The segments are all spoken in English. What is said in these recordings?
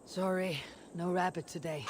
Sorry, no rabbit today.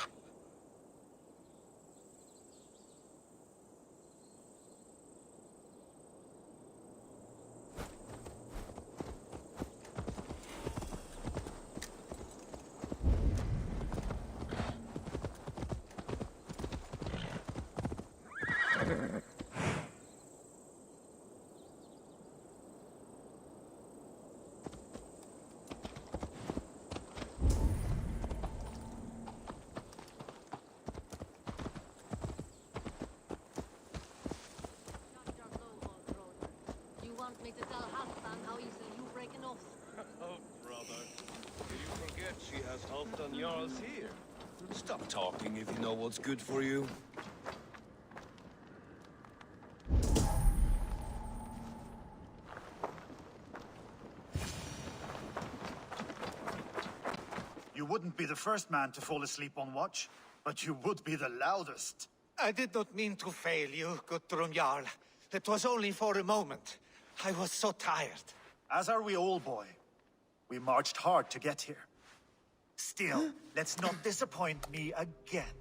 Me to tell Halfdan how easily you breaking off. Oh, brother. Do you forget she has Halfdan Jarls here? Stop talking if you know what's good for you. You wouldn't be the first man to fall asleep on watch, but you would be the loudest. I did not mean to fail you, Guthrum Jarl. It was only for a moment. I was so tired. As are we all, boy. We marched hard to get here. Still, let's not disappoint me again.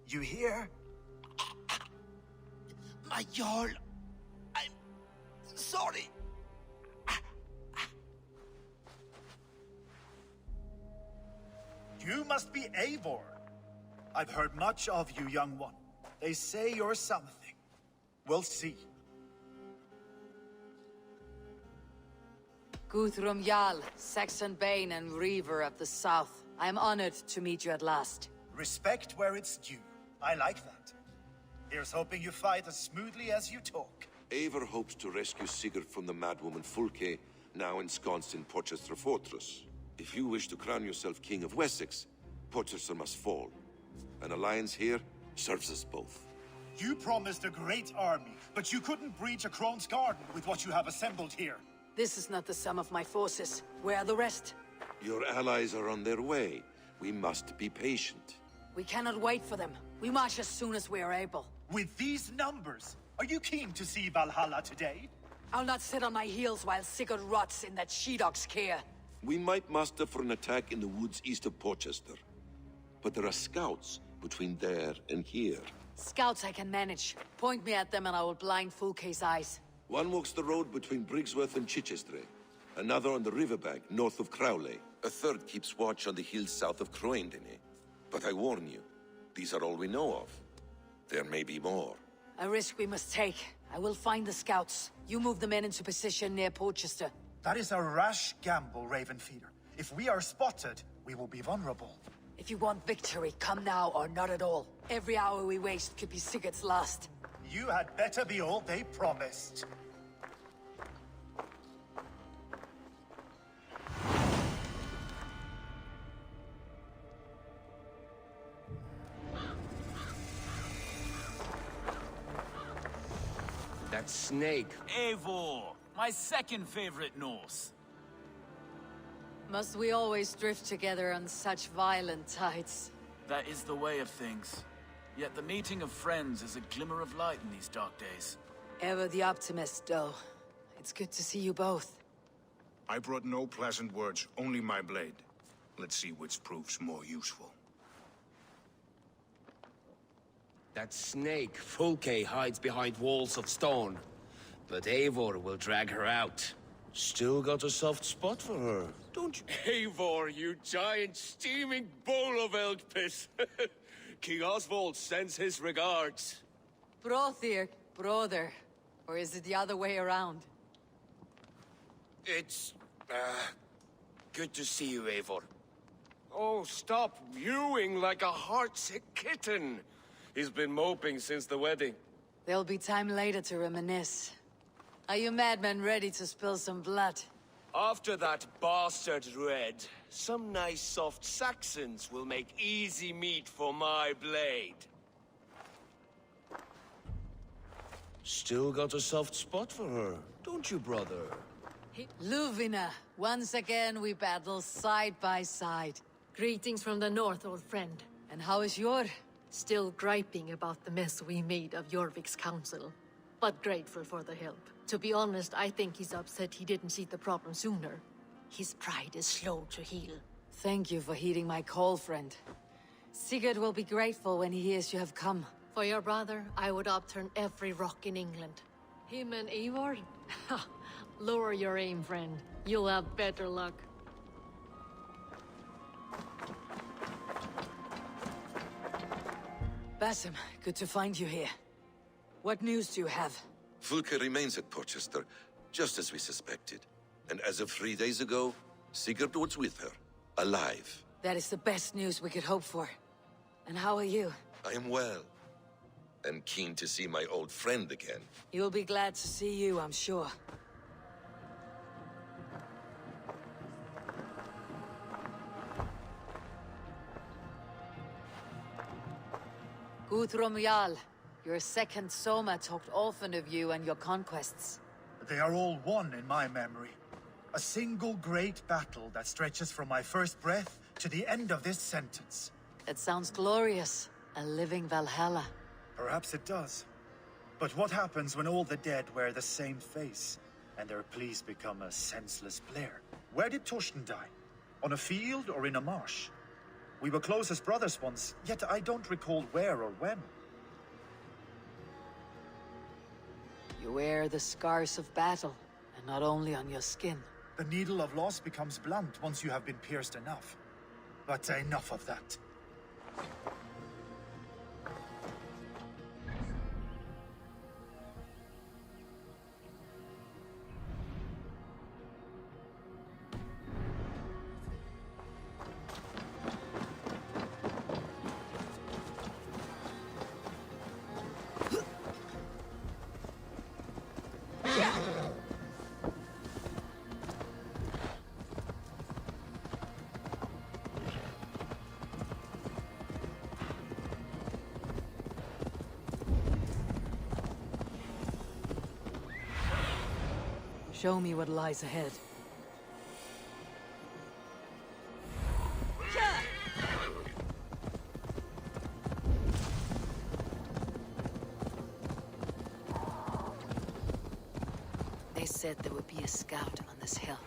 You hear? My Jarl, I'm sorry. You must be Eivor. I've heard much of you, young one. They say you're something. We'll see. Guthrum Jarl, Saxon Bane and Reaver of the South. I am honored to meet you at last. Respect where it's due. I like that. Here's hoping you fight as smoothly as you talk. Eivor hopes to rescue Sigurd from the madwoman Fulke, now ensconced in Porchester Fortress. If you wish to crown yourself King of Wessex, Porchester must fall. An alliance here serves us both. You promised a great army, but you couldn't breach a Krone's garden with what you have assembled here. This is not the sum of my forces. Where are the rest? Your allies are on their way. We must be patient. We cannot wait for them. We march as soon as we are able. With these numbers, are you keen to see Valhalla today? I'll not sit on my heels while Sigurd rots in that she-dog's care. We might muster for an attack in the woods east of Porchester. But there are scouts between there and here. Scouts I can manage. Point me at them and I will blind Fulke's eyes. One walks the road between Briggsworth and Chichester. Another on the riverbank north of Crowley. A third keeps watch on the hills south of Croendene. But I warn you, these are all we know of. There may be more. A risk we must take. I will find the scouts. You move the men into position near Porchester. That is a rash gamble, Ravenfeeder. If we are spotted, we will be vulnerable. If you want victory, come now or not at all. Every hour we waste could be Sigurd's last. You had better be all they promised. That snake. Eivor, my second favorite Norse. Must we always drift together on such violent tides? That is the way of things. Yet the meeting of friends is a glimmer of light in these dark days. Ever the optimist, though. It's good to see you both. I brought no pleasant words, only my blade. Let's see which proves more useful. That snake, Fulke, hides behind walls of stone. But Eivor will drag her out. Still got a soft spot for her, don't you? Eivor, you giant steaming bowl of elk piss! King Oswald sends his regards. Brothir, brother. Or is it the other way around? It's, good to see you, Eivor. Oh, stop mewing like a heartsick kitten. He's been moping since the wedding. There'll be time later to reminisce. Are you madmen ready to spill some blood? After that bastard Red, some nice soft Saxons will make easy meat for my blade. Still got a soft spot for her, don't you, brother? Luvina, once again we battle side by side. Greetings from the north, old friend. And how is your? Still griping about the mess we made of Jorvik's council. But grateful for the help. To be honest, I think he's upset he didn't see the problem sooner. His pride is slow to heal. Thank you for heeding my call, friend. Sigurd will be grateful when he hears you have come. For your brother, I would upturn every rock in England. Him and Eivor? Lower your aim, friend. You'll have better luck. Basim, good to find you here. What news do you have? Fulke remains at Porchester, just as we suspected. And as of 3 days ago, Sigurd was with her, alive. That is the best news we could hope for. And how are you? I am well, and keen to see my old friend again. You'll be glad to see you, I'm sure. Guthrum Jarl, your second Soma talked often of you and your conquests. They are all one in my memory. A single great battle that stretches from my first breath to the end of this sentence. That sounds glorious. A living Valhalla. Perhaps it does. But what happens when all the dead wear the same face, and their pleas become a senseless blare? Where did Torsten die? On a field or in a marsh? We were close as brothers once, yet I don't recall where or when. You wear the scars of battle, and not only on your skin. The needle of loss becomes blunt once you have been pierced enough. But enough of that. Show me what lies ahead. They said there would be a scout on this hill.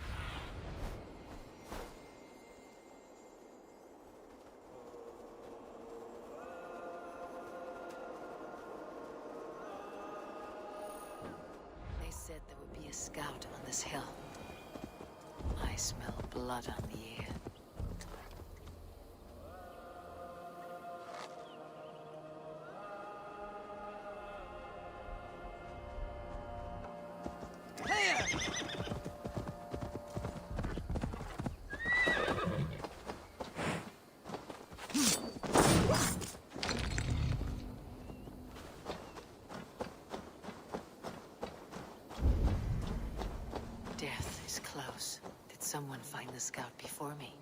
They said there would be a scout on this hill. I smell blood on the air. Death is close. Did someone find the scout before me?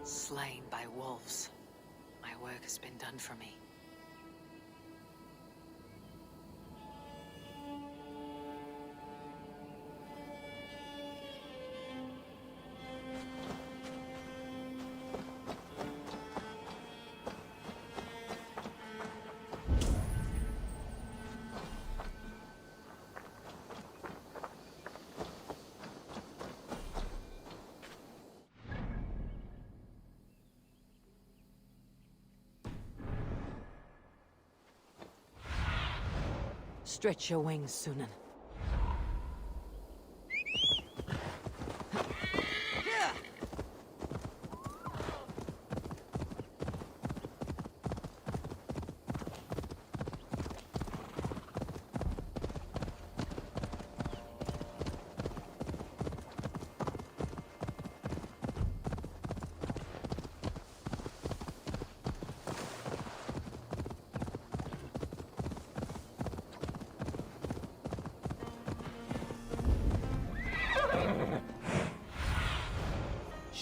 Slain by wolves. My work has been done for me. Stretch your wings, Sunan.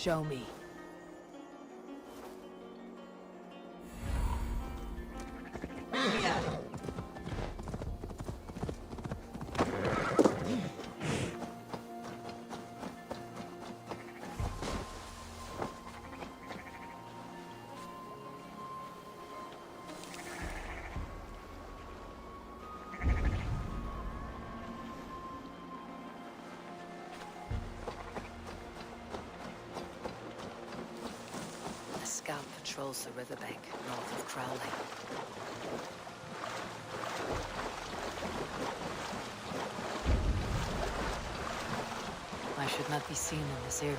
Show me. A scout patrols the riverbank north of Crowley. I should not be seen in this area.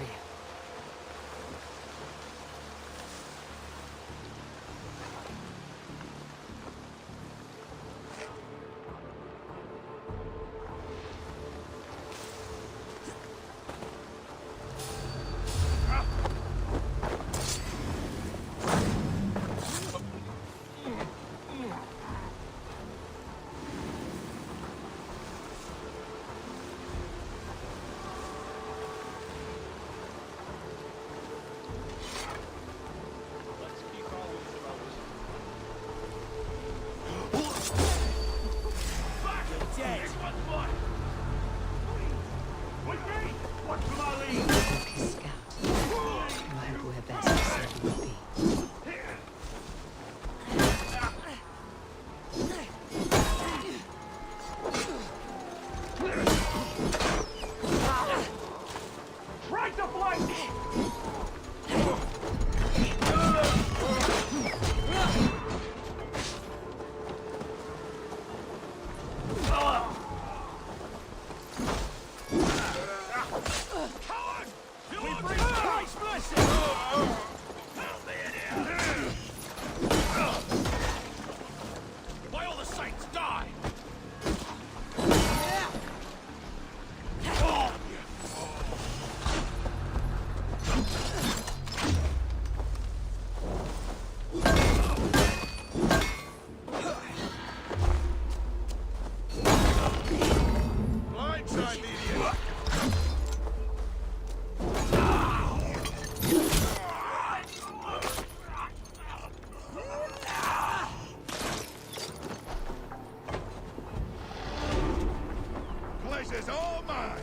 Pleasure's all mine!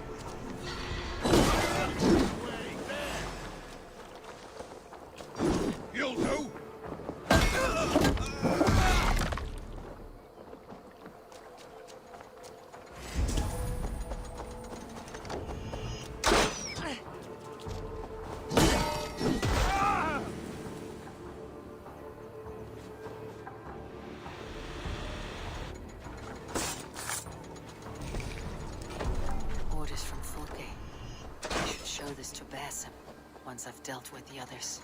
You'll do! Orders from Fulke. I should show this to Basim once I've dealt with the others.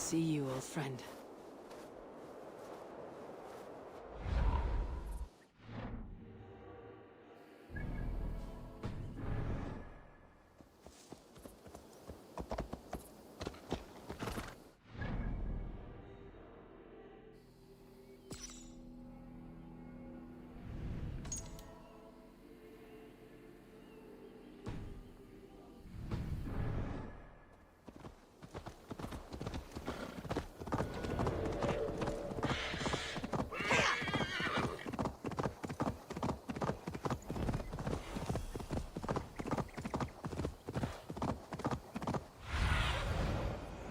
see you, old friend.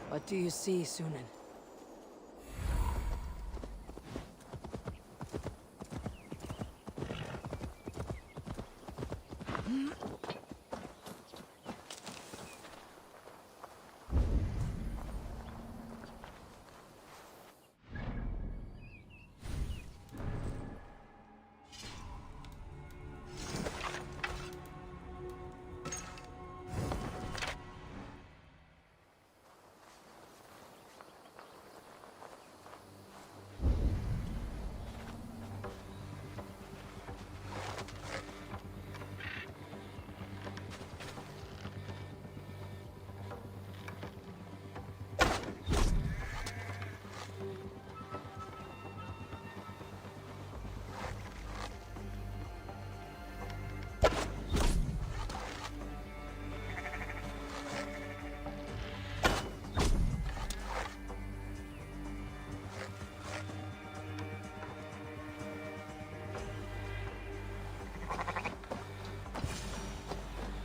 What do you see, Sunan?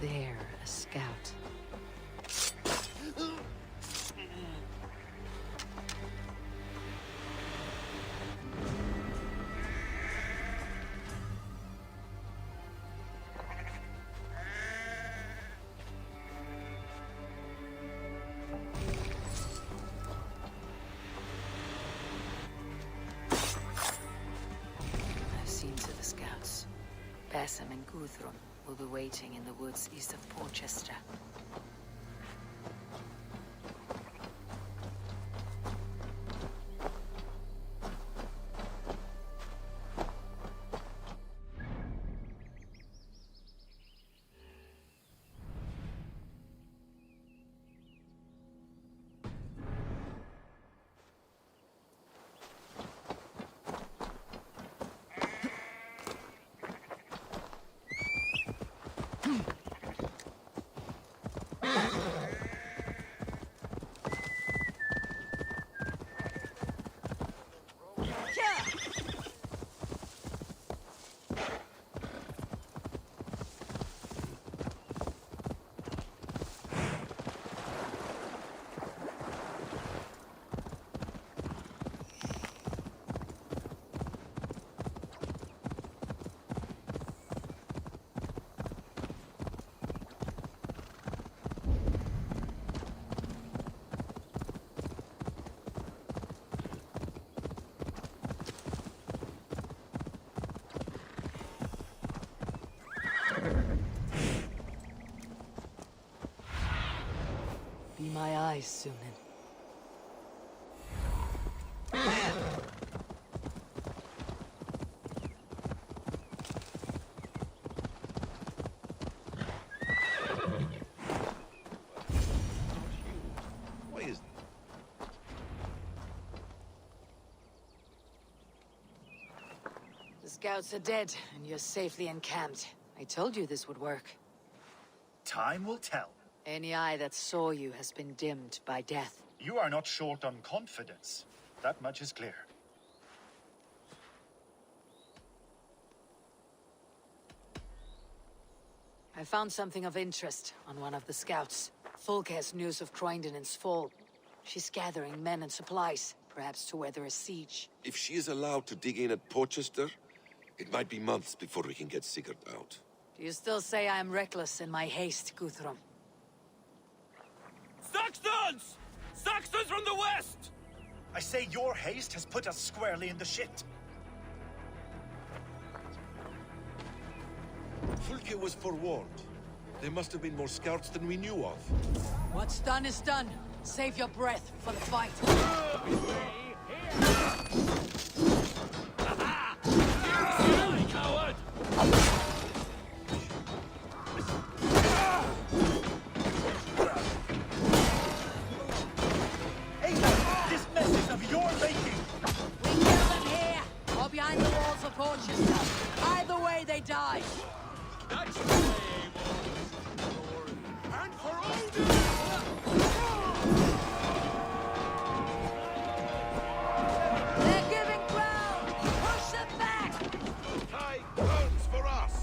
There, a scout. I've seen to the scouts. Bassam and Guthrum will be waiting in the woods east of Porchester. Be my eyes, Sunan. Why is... The scouts are dead, and you're safely encamped. I told you this would work. Time will tell. Any eye that saw you has been dimmed by death. You are not short on confidence. That much is clear. I found something of interest on one of the scouts. Fulke has news of Croydon's fall. She's gathering men and supplies, perhaps to weather a siege. If she is allowed to dig in at Porchester, it might be months before we can get Sigurd out. Do you still say I am reckless in my haste, Guthrum? Saxons! Saxons from the west! I say your haste has put us squarely in the shit. Fulke was forewarned. There must have been more scouts than we knew of. What's done is done. Save your breath for the fight. Coward! Ava, this mess is of your making! We kill them here, or behind the walls of Porchester. Either way, they die. That's the way, Eivor. And for Odin! They're giving ground! Push them back! High guns for us!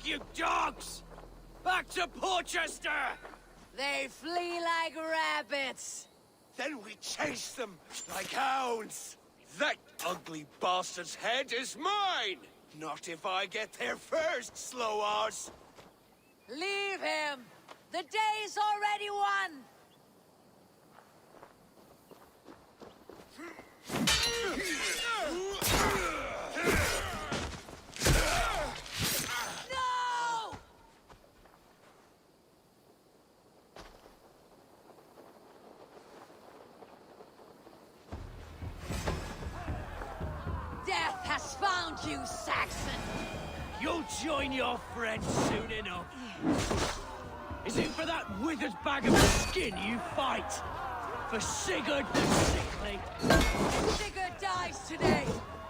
You dogs! Back to Porchester! They flee like rabbits. Then we chase them like hounds. That ugly bastard's head is mine! Not if I get there first, slow arse! Leave him! The day's already won! Death has found you, Saxon! You'll join your friends soon enough. Is it for that withered bag of skin you fight? For Sigurd the Sickly? If Sigurd dies today,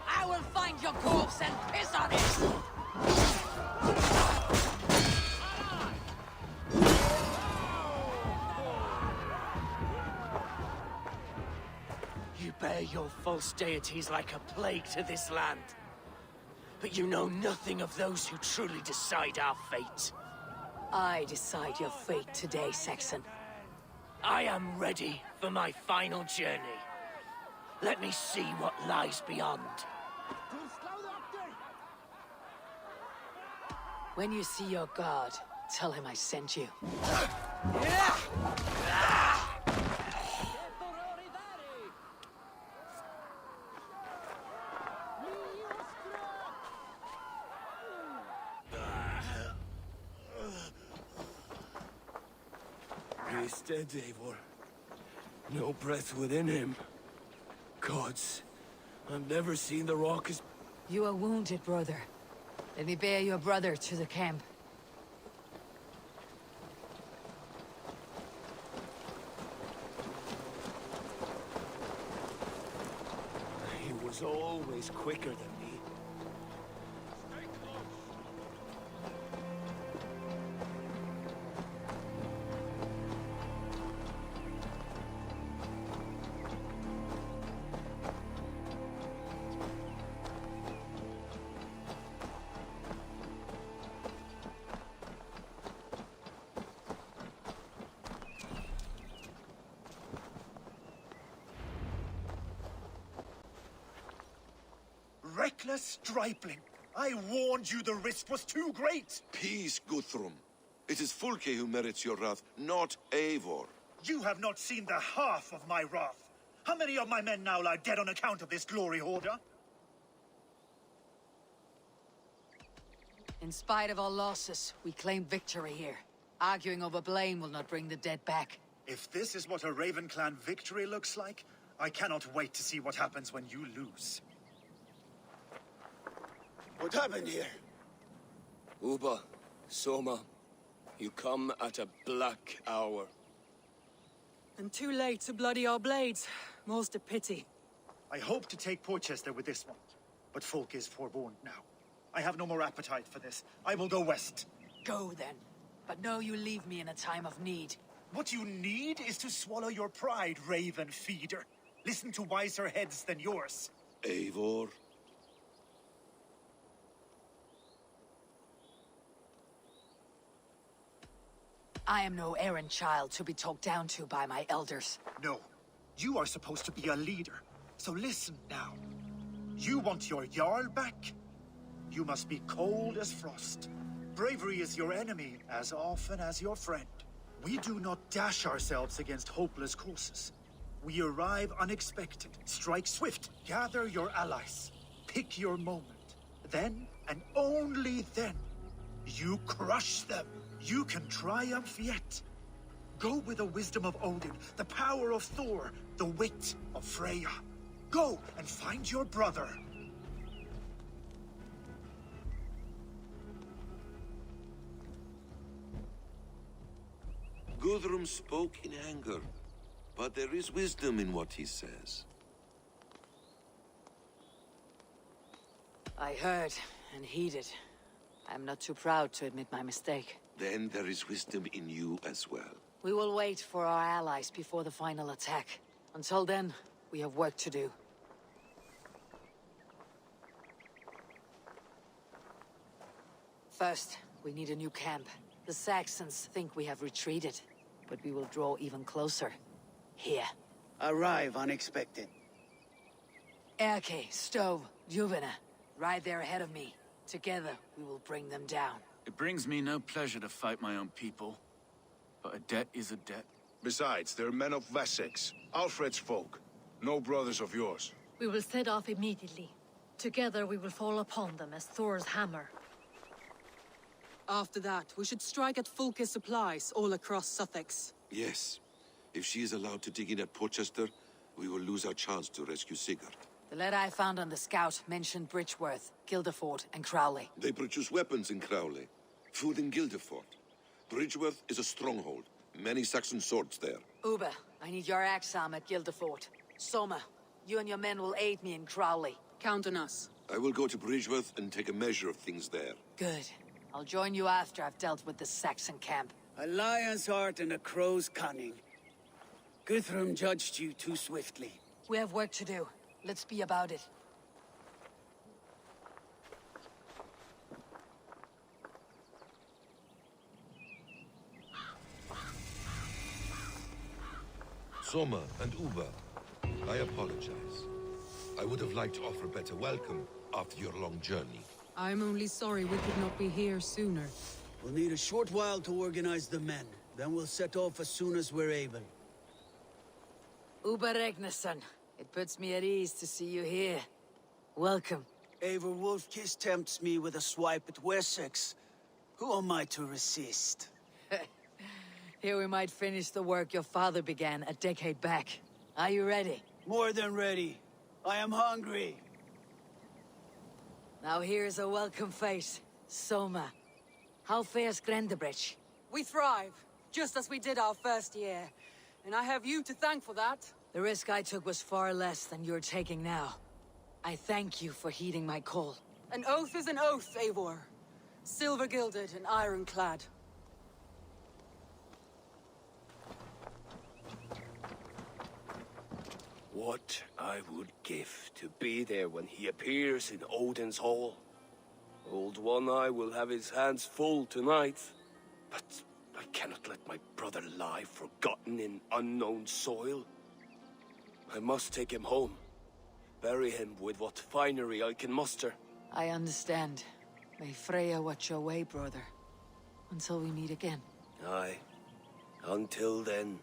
I will find your corpse and piss on it! You bear your false deities like a plague to this land. But you know nothing of those who truly decide our fate. I decide your fate today, Saxon. I am ready for for my final journey. Let me see what lies beyond. When you see your god, tell him I sent you. He's dead, Eivor. No breath within him. Gods, I've never seen the rock as... You are wounded, brother. Let me bear your brother to the camp. He was always quicker than me. Reckless stripling! I warned you the risk was too great! Peace, Guthrum. It is Fulke who merits your wrath, not Eivor. You have not seen the half of my wrath. How many of my men now lie dead on account of this glory hoarder? In spite of our losses, we claim victory here. Arguing over blame will not bring the dead back. If this is what a Raven Clan victory looks like, I cannot wait to see what happens when you lose. What happened here? Uba, Soma, you come at a black hour. And too late to bloody our blades. Most a pity. I hope to take Porchester with this one, but Folk is forewarned now. I have no more appetite for this. I will go west. Go then. But know you leave me in a time of need. What you need is to swallow your pride, Raven Feeder. Listen to wiser heads than yours. Eivor? I am no errand child to be talked down to by my elders. No. You are supposed to be a leader. So listen now. You want your Jarl back? You must be cold as frost. Bravery is your enemy as often as your friend. We do not dash ourselves against hopeless courses. We arrive unexpected, strike swift, gather your allies, pick your moment. Then, and only then, you crush them. You can triumph yet. Go with the wisdom of Odin, the power of Thor, the wit of Freya. Go and find your brother. Guthrum spoke in anger, but there is wisdom in what he says. I heard and heeded. I'm not too proud to admit my mistake. Then there is wisdom in you as well. We will wait for our allies before the final attack. Until then, we have work to do. First, we need a new camp. The Saxons think we have retreated, but we will draw even closer. Here. Arrive unexpected. Erke, Stove, Juvena. Right there ahead of me. Together, we will bring them down. It brings me no pleasure to fight my own people. But a debt is a debt. Besides, they're men of Wessex, Alfred's folk. No brothers of yours. We will set off immediately. Together we will fall upon them as Thor's hammer. After that, we should strike at Fulke's supplies all across Sussex. Yes. If she is allowed to dig in at Porchester, we will lose our chance to rescue Sigurd. The letter I found on the scout mentioned Bridgeworth, Guildeford, and Crowley. They produce weapons in Crowley, food in Guildeford. Bridgeworth is a stronghold. Many Saxon swords there. Uber, I need your axe arm at Guildeford. Soma, you and your men will aid me in Crowley. Count on us. I will go to Bridgeworth and take a measure of things there. Good. I'll join you after I've dealt with the Saxon camp. A lion's heart and a crow's cunning. Guthrum judged you too swiftly. We have work to do. Let's be about it. Soma and Uba, I apologize. I would have liked to offer a better welcome after your long journey. I'm only sorry we could not be here sooner. We'll need a short while to organize the men. Then we'll set off as soon as we're able. Uber Regnason, it puts me at ease to see you here. Welcome. Eivor Wolfkiss tempts me with a swipe at Wessex. Who am I to resist? Here we might finish the work your father began a decade back. Are you ready? More than ready. I am hungry. Now here's a welcome face. Soma. How fares Grendebrecht? We thrive, just as we did our first year. And I have you to thank for that. The risk I took was far less than you're taking now. I thank you for heeding my call. An oath is an oath, Eivor. Silver-gilded and ironclad. What I would give to be there when he appears in Odin's Hall. Old One-Eye will have his hands full tonight. But I cannot let my brother lie forgotten in unknown soil. I must take him home. Bury him with what finery I can muster. I understand. May Freya watch your way, brother. Until we meet again. Aye. Until then.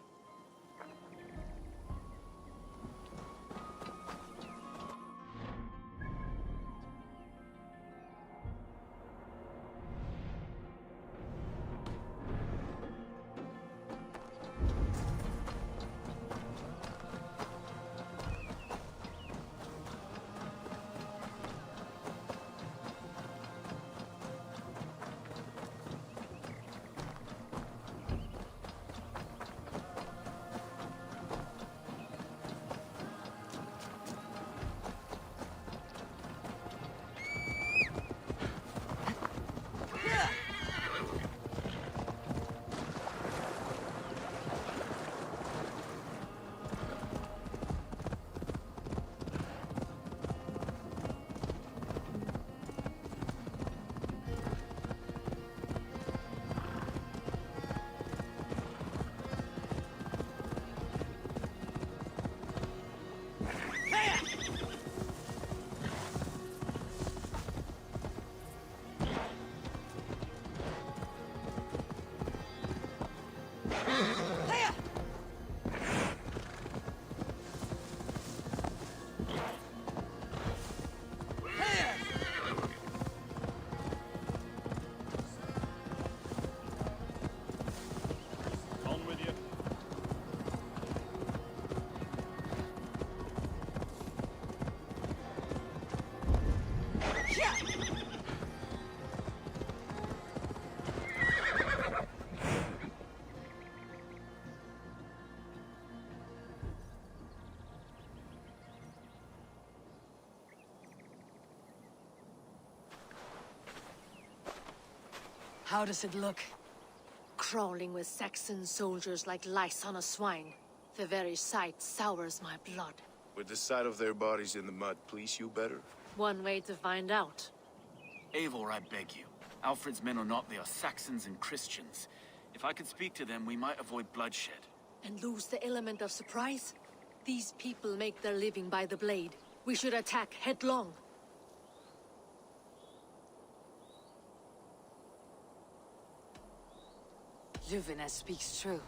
How does it look? Crawling with Saxon soldiers like lice on a swine. The very sight sours my blood. Would the sight of their bodies in the mud please you better? One way to find out. Eivor, I beg you. Alfred's men are not, they are Saxons and Christians. If I could speak to them, we might avoid bloodshed. And lose the element of surprise? These people make their living by the blade. We should attack headlong. Luvina speaks true.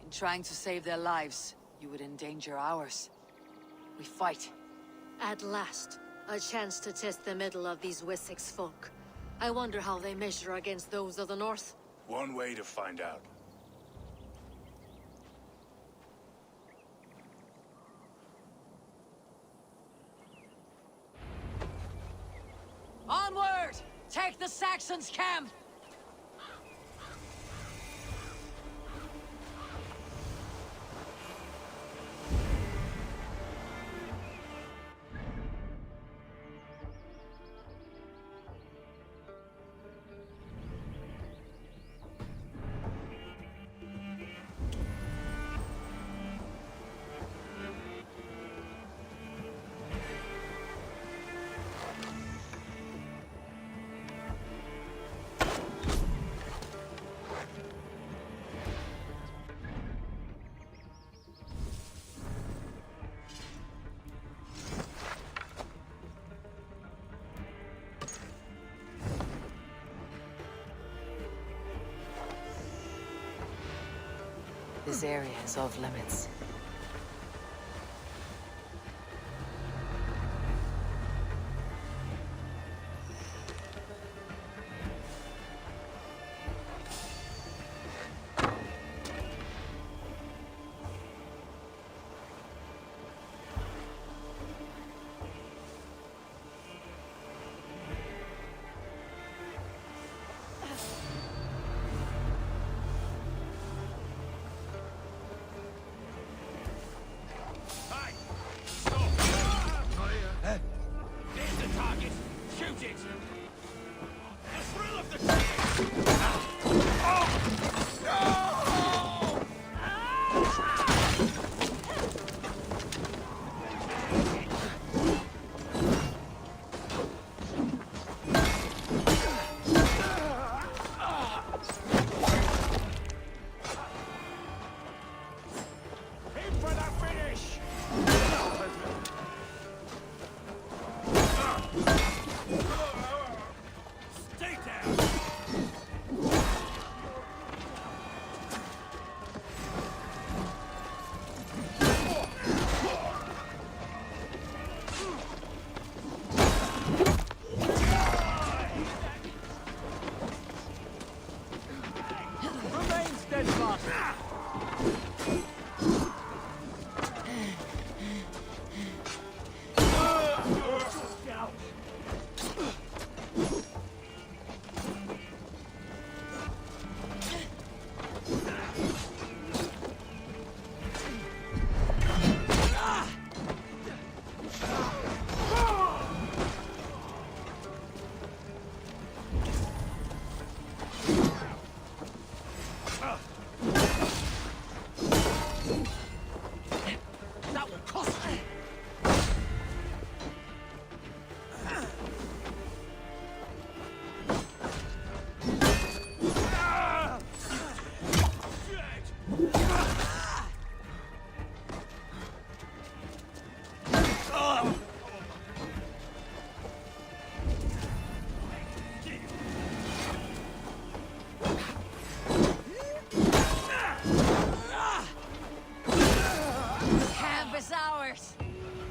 In trying to save their lives, you would endanger ours. We fight. At last, a chance to test the mettle of these Wessex folk. I wonder how they measure against those of the north. One way to find out. Onward! Take the Saxons' camp! This area is off limits.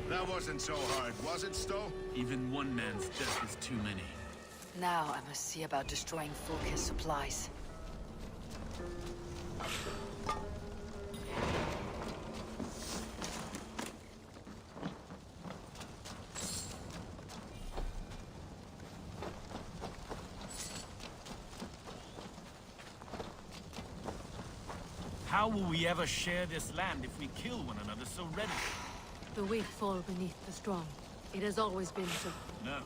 That wasn't so hard, was it, Stowe? Even one man's death is too many. Now I must see about destroying Fulke's supplies. How will we ever share this land if we kill one another so readily? The weak fall beneath the strong. It has always been so. No.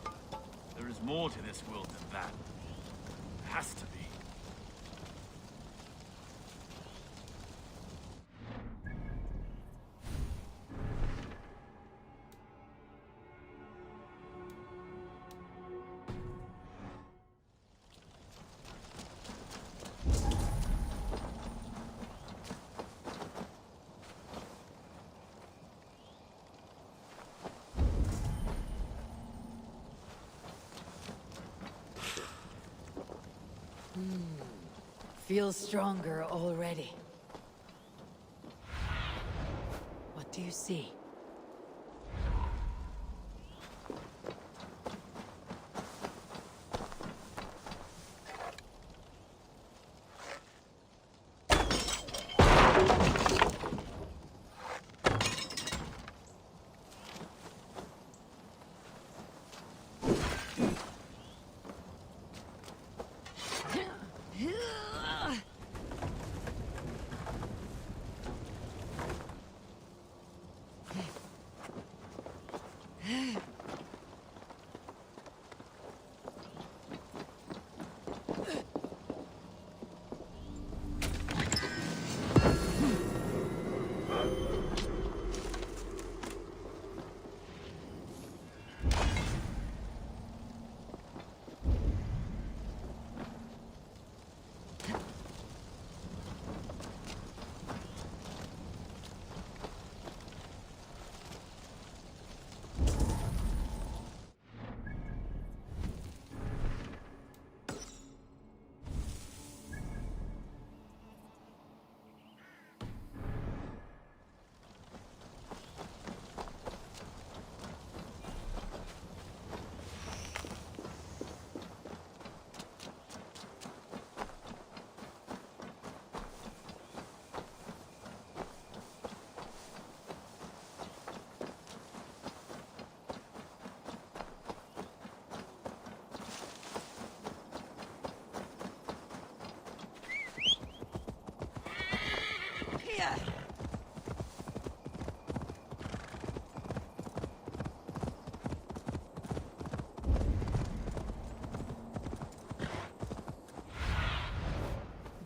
There is more to this world than that. There has to be. Feel stronger already. What do you see?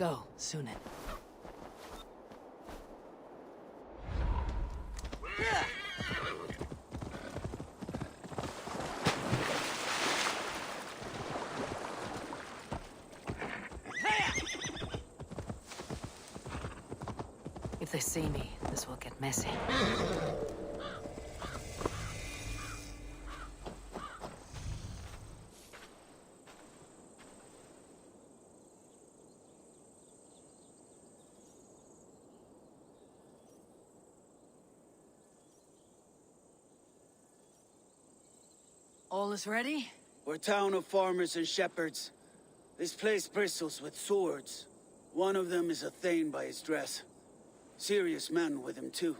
go, Sunan. If they see me, this will get messy. All is ready? We're a town of farmers and shepherds. This place bristles with swords. One of them is a Thane by his dress. Serious man with him, too.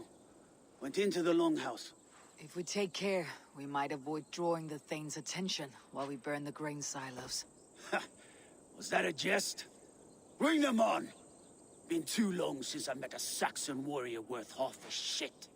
Went into the longhouse. If we take care, we might avoid drawing the Thane's attention while we burn the grain silos. Ha! Was that a jest? Bring them on! Been too long since I met a Saxon warrior worth half a shit.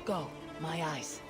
Go, my eyes.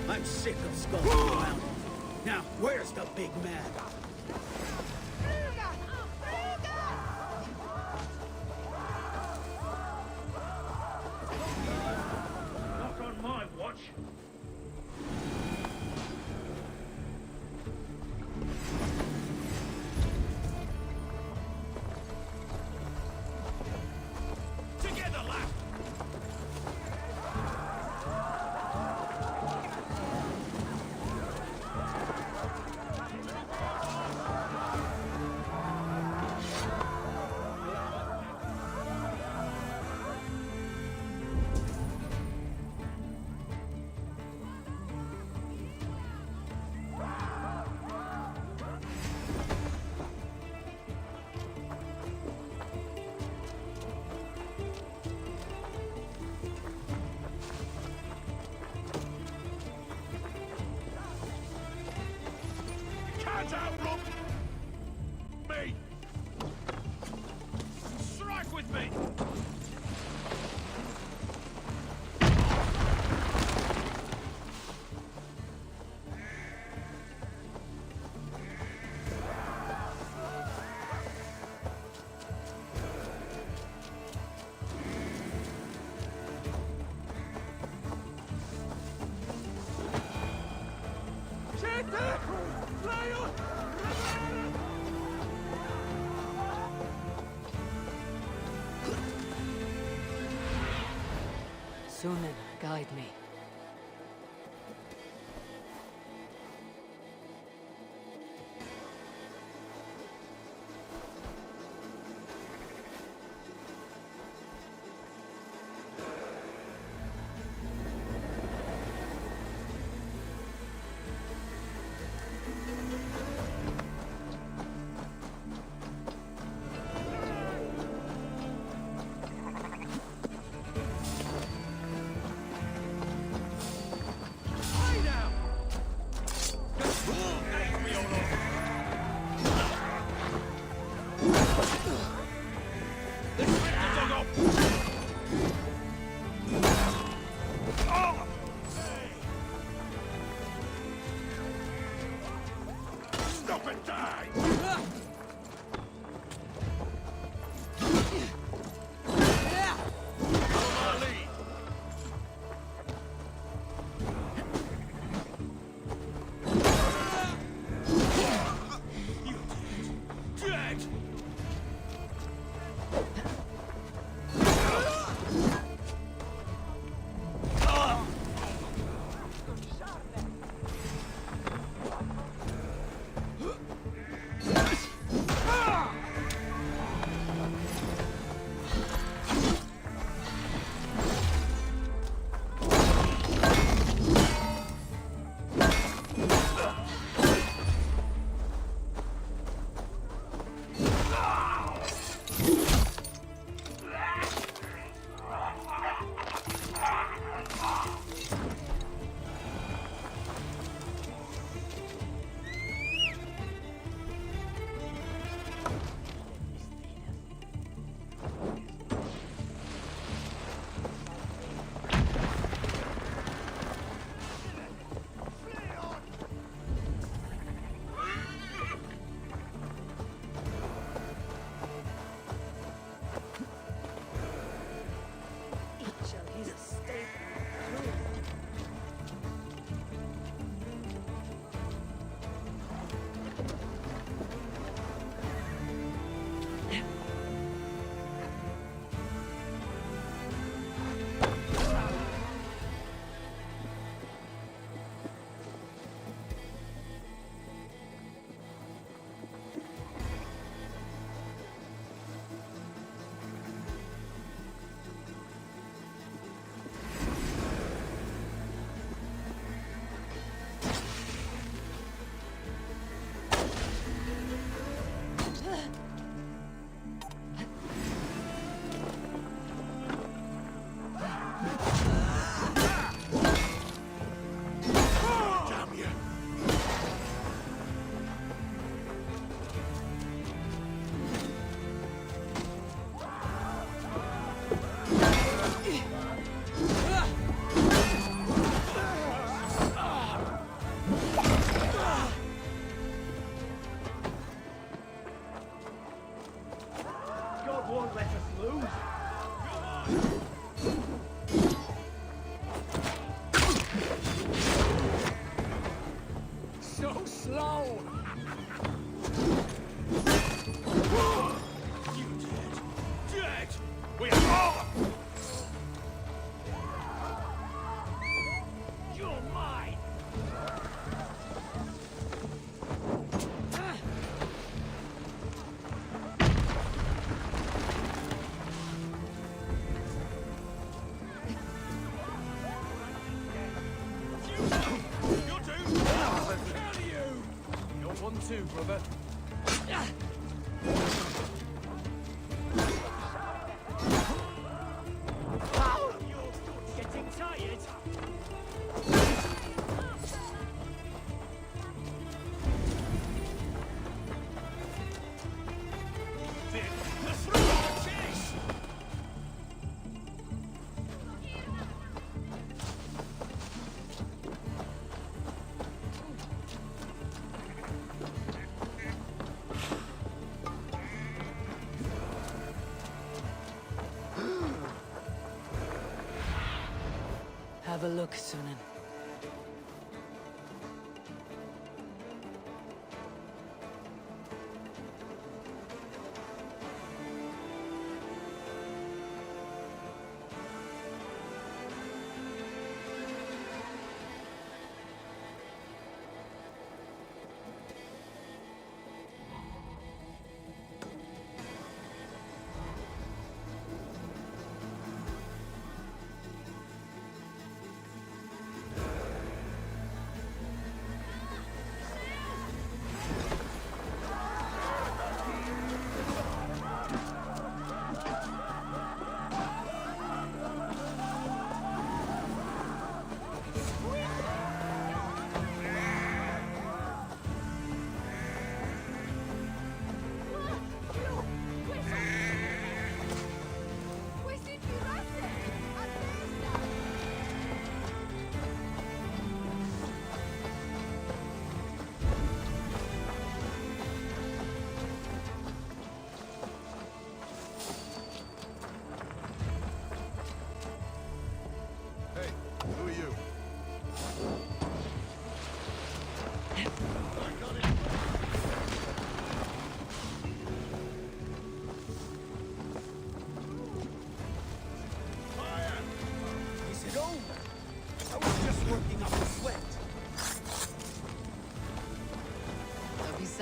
I'm sick of skulking around. Now, where's the big man? Not on my watch. Together, lad! Hands out, Rob! Me! Strike with me! Sunan, guide me. Stop and die! Too, brother. Getting tired? Sunan.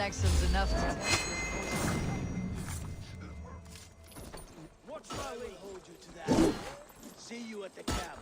Saxons enough to test your Watch my lead. Hold you to that. See you at the camp.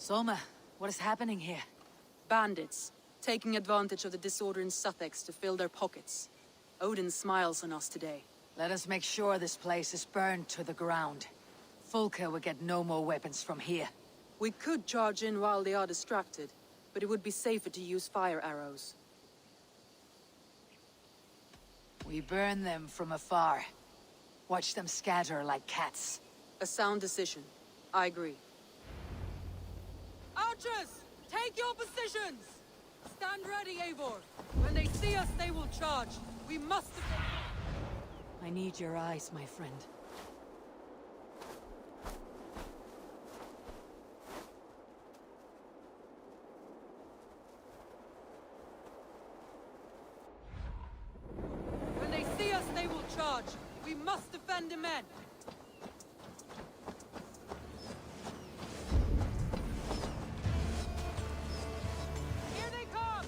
Soma, what is happening here? Bandits, taking advantage of the disorder in Sussex to fill their pockets. Odin smiles on us today. Let us make sure this place is burned to the ground. Fulka will get no more weapons from here. We could charge in while they are distracted, but it would be safer to use fire arrows. We burn them from afar. Watch them scatter like cats. A sound decision. I agree. Archers! Take your positions! Stand ready, Eivor. When they see us, they will charge. We must... I need your eyes, my friend. When they see us, they will charge. We must defend the men. Here they come!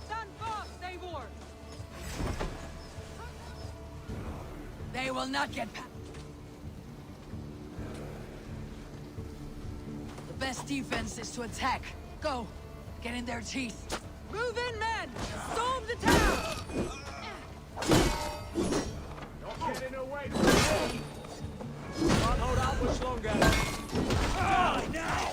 Stand fast, Eivor! They will not get past. The best defense is to attack. Go! Get in their teeth. Move in, men! Storm the town! Not getting away from me! Can't hold out much longer. Ah, now!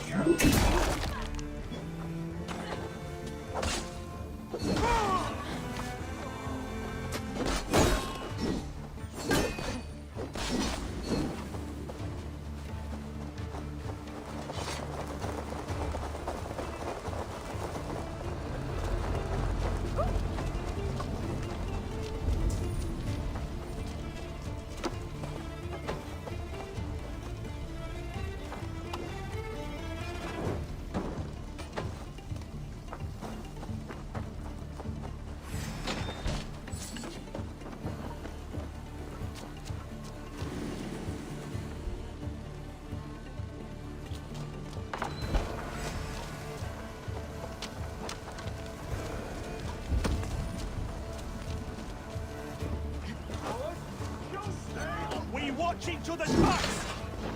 We watch each other's backs!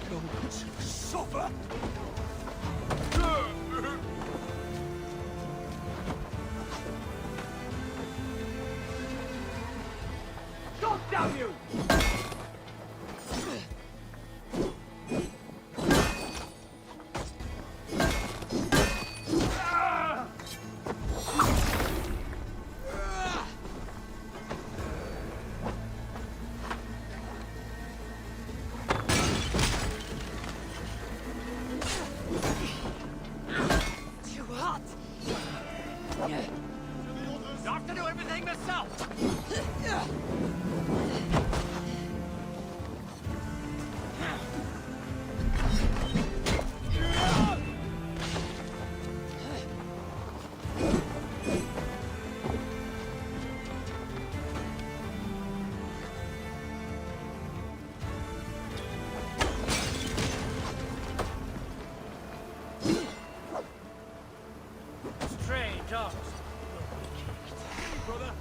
Don't suffer! God damn you! I have to do everything myself! Stray dogs. Brother.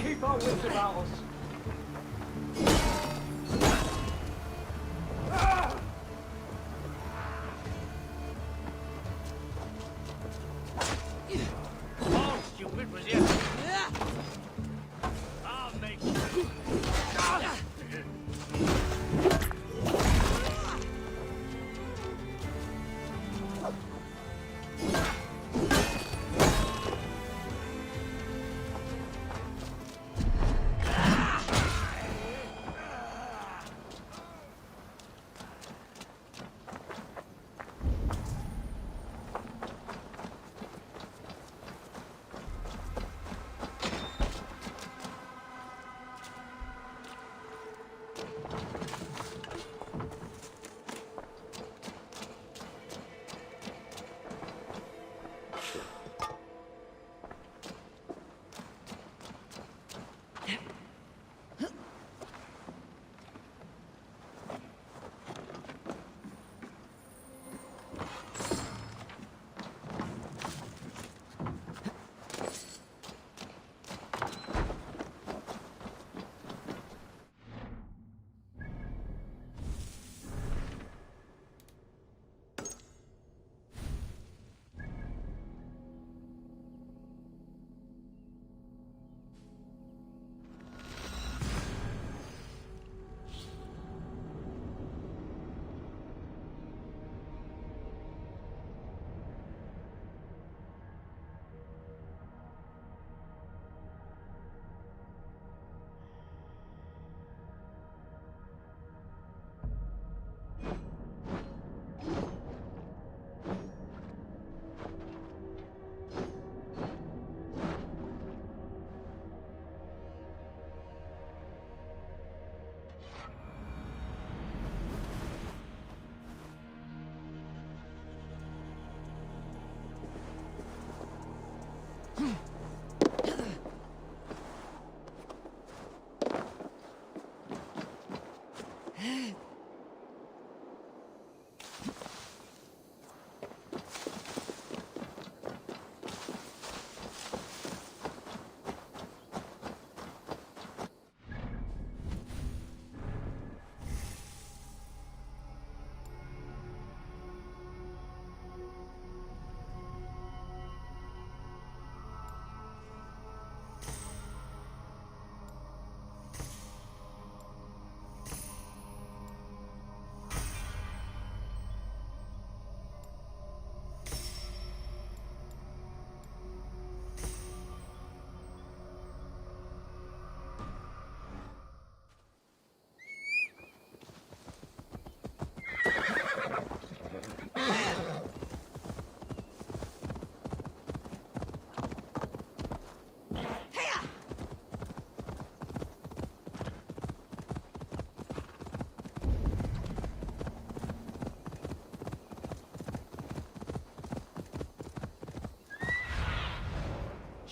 Keep our wits about us. Oh, stupid, was you? I'll make you.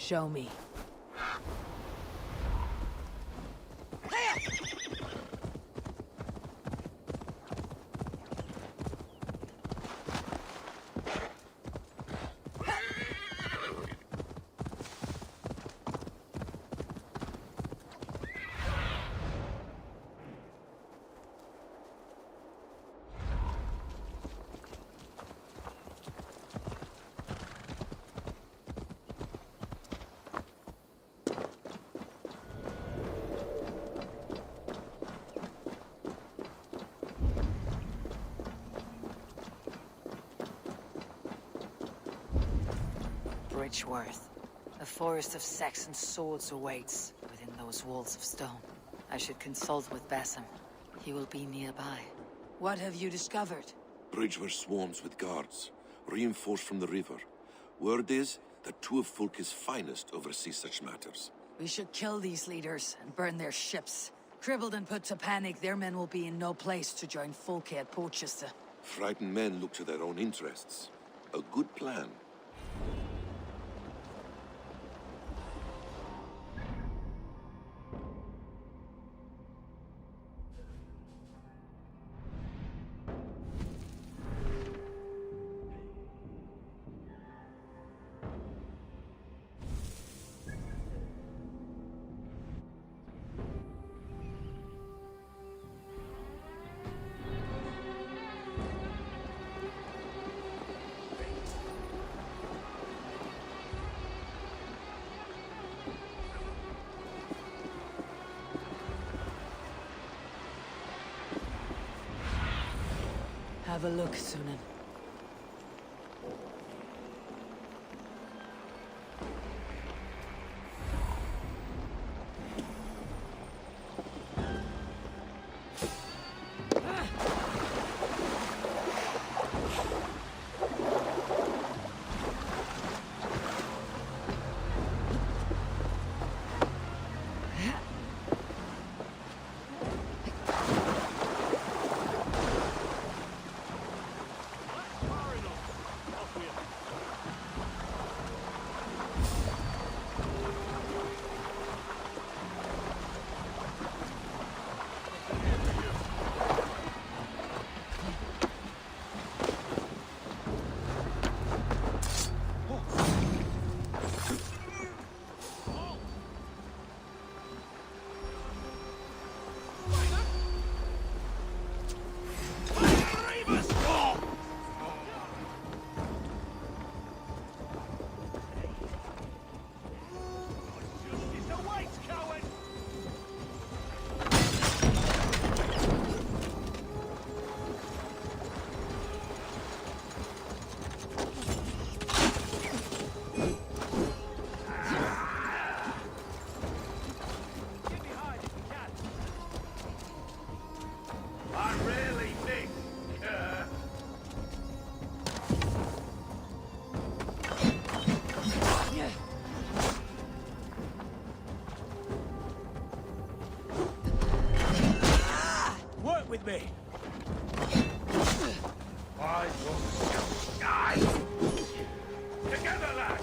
Show me. Bridgeworth. A forest of Saxon swords awaits within those walls of stone. I should consult with Basim. He will be nearby. What have you discovered? Bridgewater swarms with guards, reinforced from the river. Word is that two of Fulke's finest oversee such matters. We should kill these leaders and burn their ships. Crippled and put to panic, their men will be in no place to join Fulke at Porchester. Frightened men look to their own interests. A good plan. Have a look, Sunan. With me. I will die. Together, lad.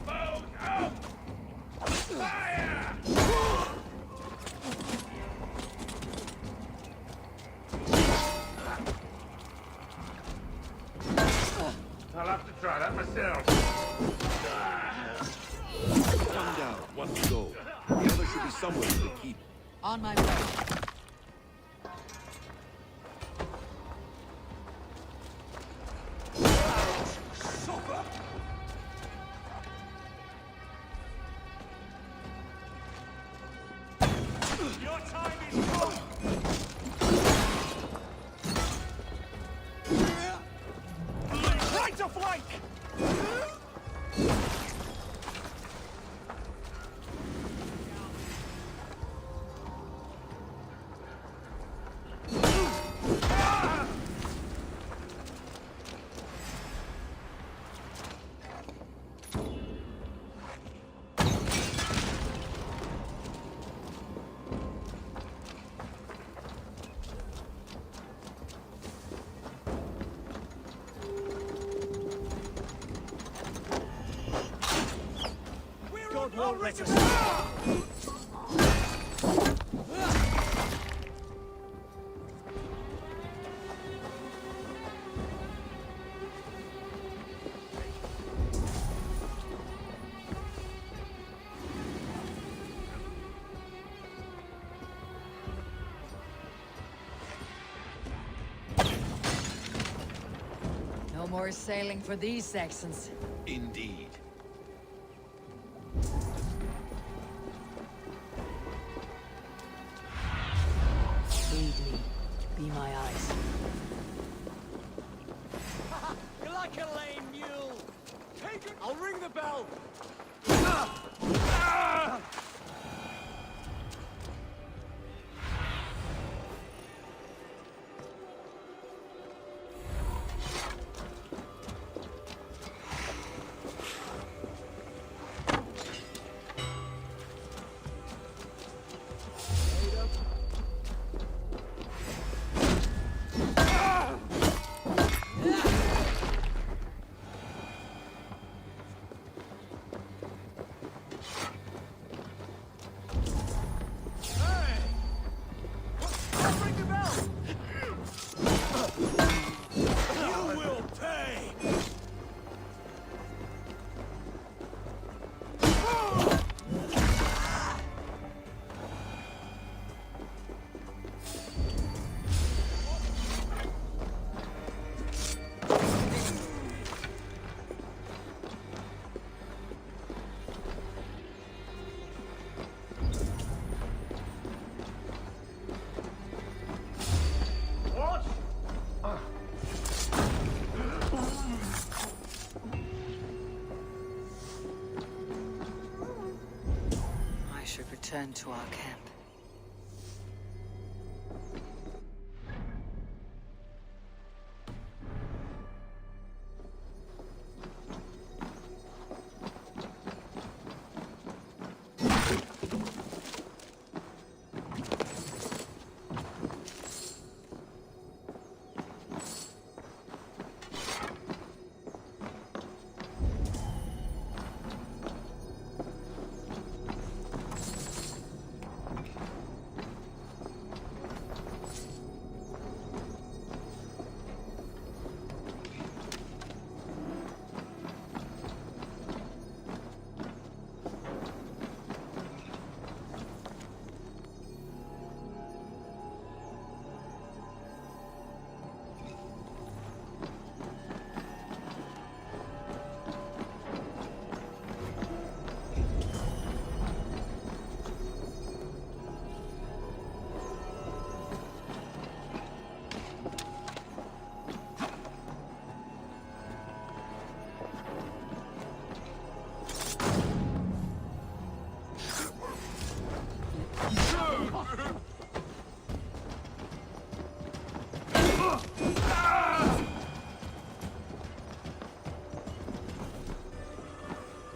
Boat out. Fire! I'll have to try that myself. Come down, one to go. The other should be somewhere in the keep. On my way. Your time is gone. Right to flank. Won't let us. No more sailing for these Saxons. Indeed. Lead me. Be my eyes. You're like a lame mule. Take it. ring the bell! Return to our camp.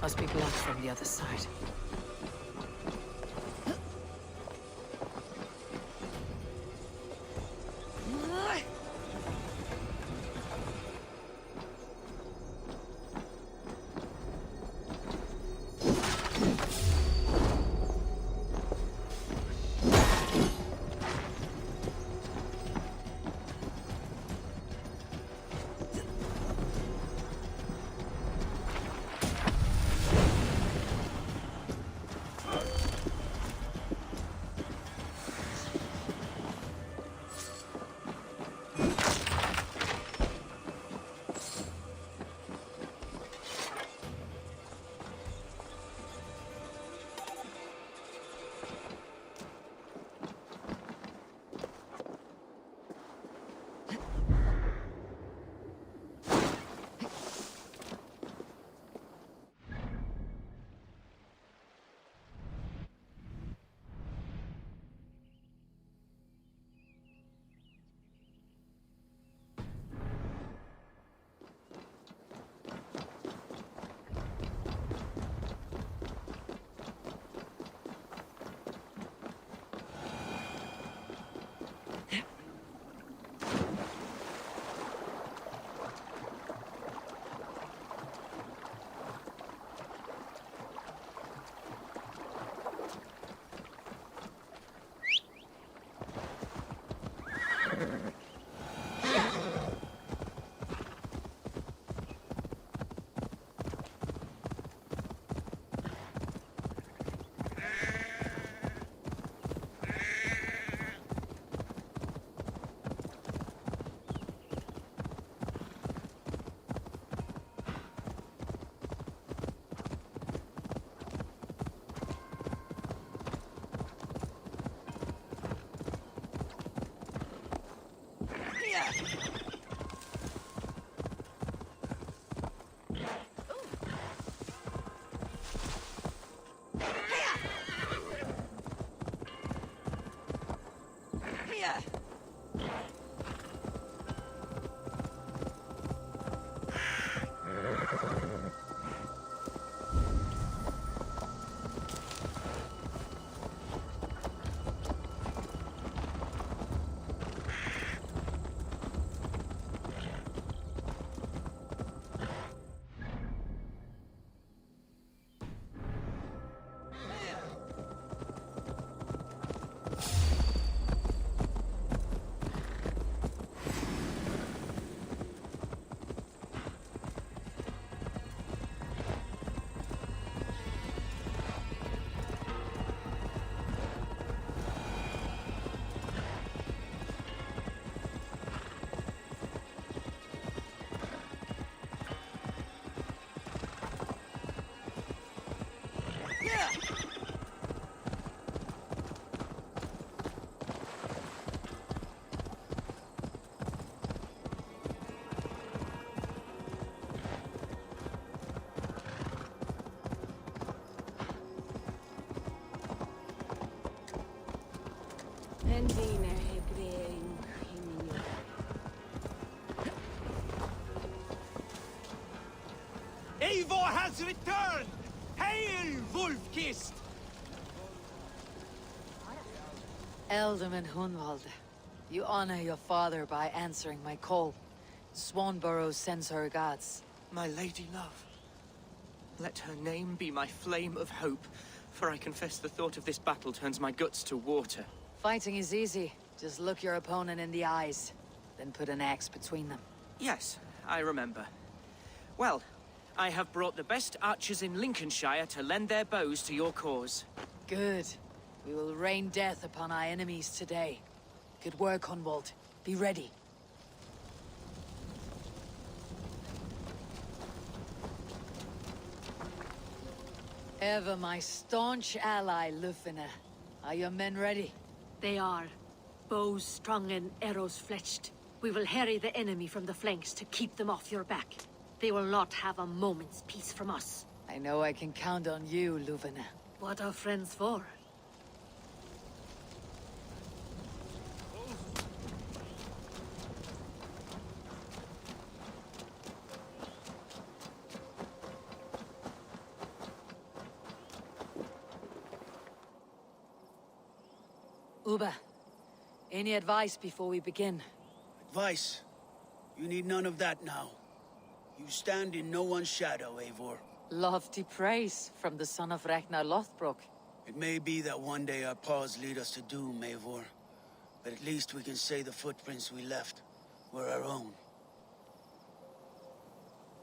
Must be blocked from the other side. has returned! Hail, Wolf-Kissed! Ealdorman Hunwald, you honor your father by answering my call. Swanborough sends her regards. My lady love. Let her name be my flame of hope, for I confess the thought of this battle turns my guts to water. Fighting is easy. Just look your opponent in the eyes, then put an axe between them. Yes, I remember. Well, I have brought the best archers in Lincolnshire to lend their bows to your cause. Good. We will rain death upon our enemies today. Good work, Hunwald. Be ready. Ever my staunch ally, Lufina. Are your men ready? They are. Bows strung and arrows fletched. We will harry the enemy from the flanks to keep them off your back. They will not have a moment's peace from us. I know I can count on you, Lufina. What are friends for? Uba, any advice before we begin? Advice? You need none of that now. You stand in no one's shadow, Eivor. Lofty praise from the son of Ragnar Lothbrok. It may be that one day our paths lead us to doom, Eivor. But at least we can say the footprints we left were our own.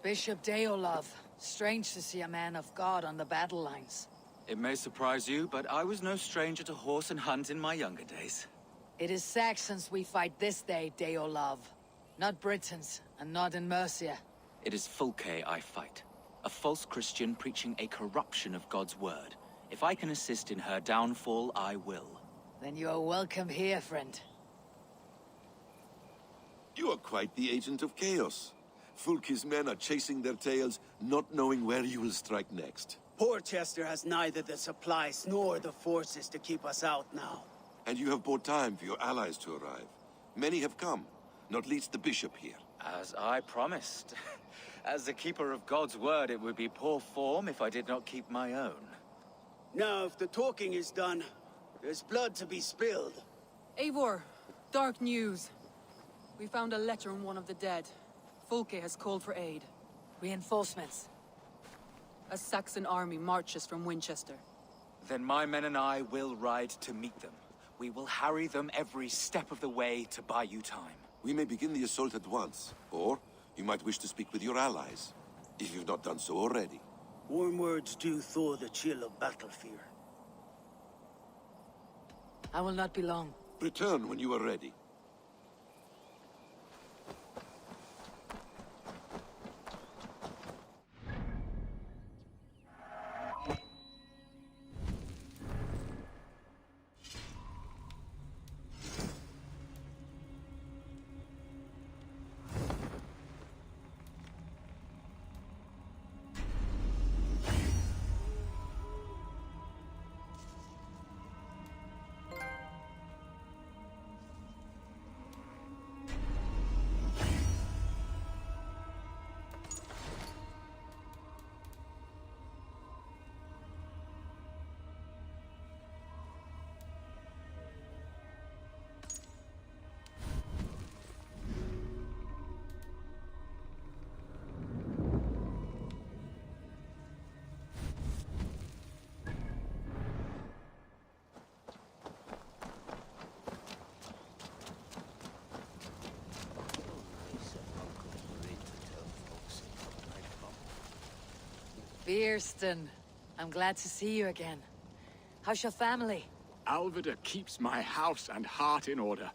Bishop Deolov. Strange to see a man of God on the battle lines. It may surprise you, but I was no stranger to horse and hunt in my younger days. It is Saxons we fight this day, Deolov. Not Britons, and not in Mercia. It is Fulke I fight. A false Christian preaching a corruption of God's word. If I can assist in her downfall, I will. Then you are welcome here, friend. You are quite the agent of chaos. Fulke's men are chasing their tails, not knowing where you will strike next. Porchester has neither the supplies nor the forces to keep us out now. And you have bought time for your allies to arrive. Many have come, not least the bishop here. As I promised. As the keeper of God's word, it would be poor form if I did not keep my own. Now, if the talking is done, there's blood to be spilled. Eivor, dark news. We found a letter on one of the dead. Fulke has called for aid. Reinforcements. A Saxon army marches from Winchester. Then my men and I will ride to meet them. We will harry them every step of the way to buy you time. We may begin the assault at once, or you might wish to speak with your allies, if you've not done so already. Warm words do thaw the chill of battle fear. I will not be long. Return when you are ready. Beerston, I'm glad to see you again. How's your family? Alvida keeps my house and heart in order.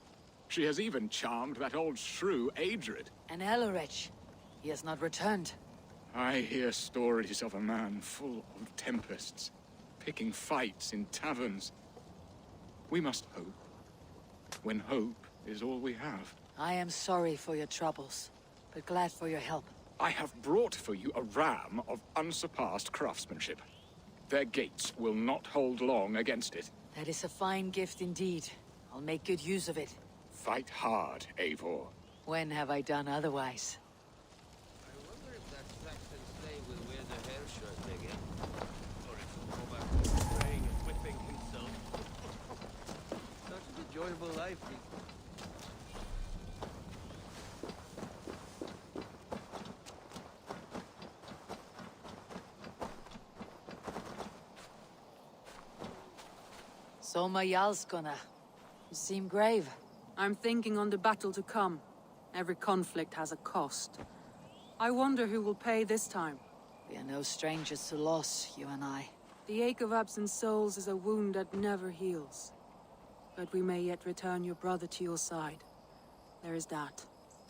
She has even charmed that old shrew, Adrid. And Elorich. He has not returned. I hear stories of a man full of tempests, picking fights in taverns. We must hope, when hope is all we have. I am sorry for your troubles, but glad for your help. I have brought for you a ram of unsurpassed craftsmanship. Their gates will not hold long against it. That is a fine gift indeed. I'll make good use of it. Fight hard, Eivor. When have I done otherwise? I wonder if that Saxon slave will wear the hair lively. So my Yalskona. You seem grave. I'm thinking on the battle to come. Every conflict has a cost. I wonder who will pay this time. We are no strangers to loss, you and I. The ache of absent souls is a wound that never heals. But we may yet return your brother to your side. There is that.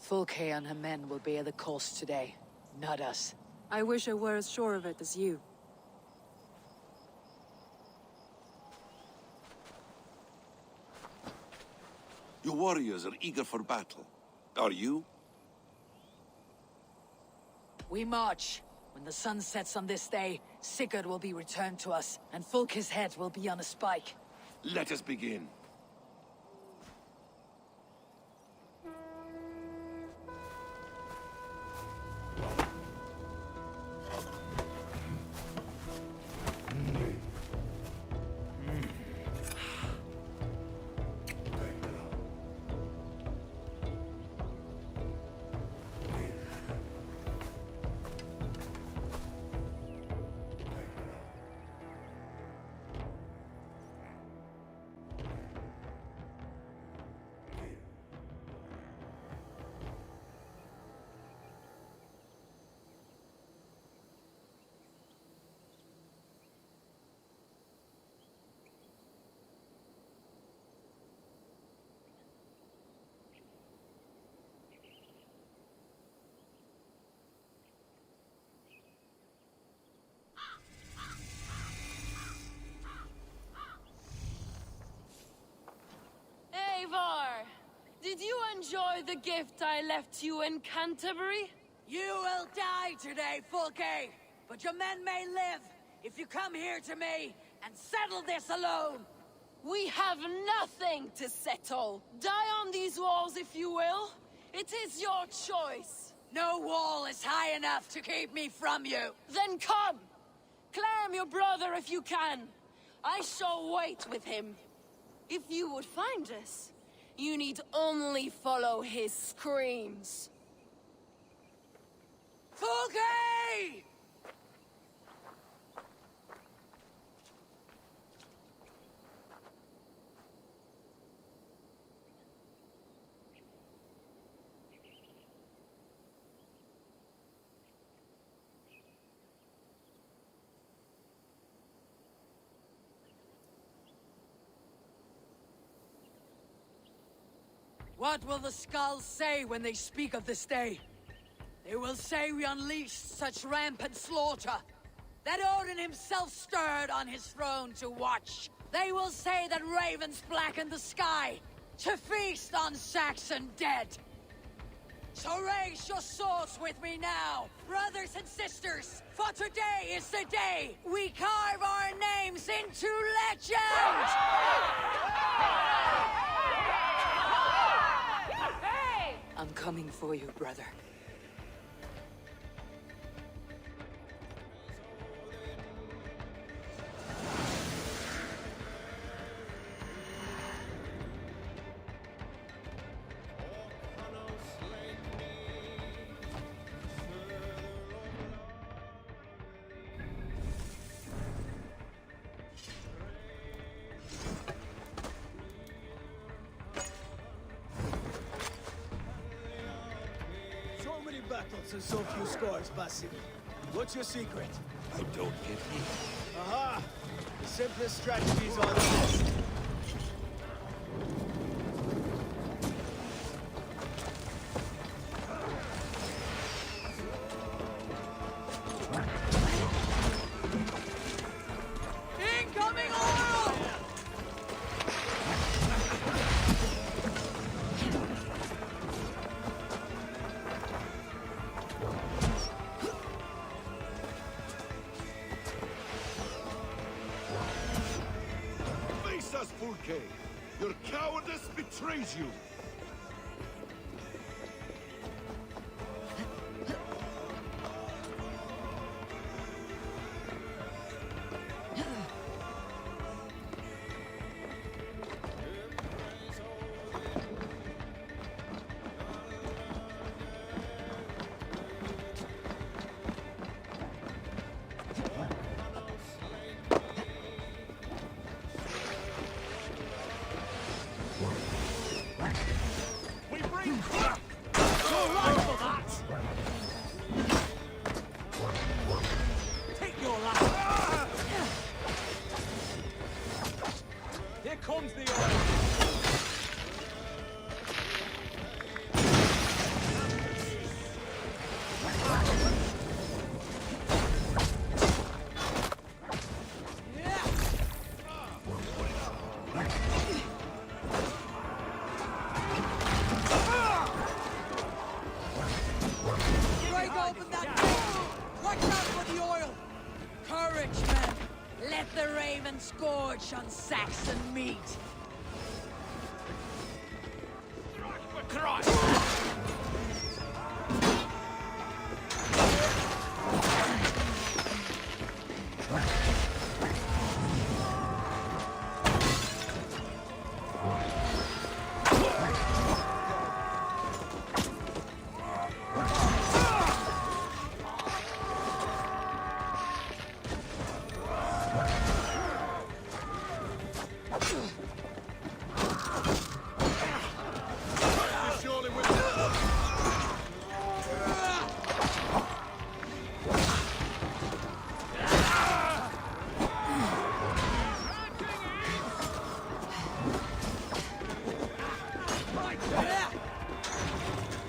Fulke and her men will bear the cost today, not us. I wish I were as sure of it as you. Your warriors are eager for battle. Are you? We march. When the sun sets on this day, Sigurd will be returned to us, and Fulke's head will be on a spike. Let us begin. Eivor, did you enjoy the gift I left you in Canterbury? You will die today, Fulke! But your men may live if you come here to me and settle this alone! We have nothing to settle. Die on these walls if you will. It is your choice. No wall is high enough to keep me from you. Then come! Claim your brother if you can. I shall wait with him. If you would find us, you need only follow his screams. Fulke! What will the skulls say when they speak of this day? They will say we unleashed such rampant slaughter, that Odin himself stirred on his throne to watch. They will say that ravens blackened the sky, to feast on Saxon dead. So raise your swords with me now, brothers and sisters, for today is the day we carve our names into legend! I'm coming for you, brother. Battles and so few scores, Basim. What's your secret? I don't get hit. Aha! The simplest strategies are the best. Incoming oil! Fulke! Your cowardice betrays you! comes the oil! Break open that door! Watch out for the oil! Courage, men! Let the raven scorch on Saxon meat!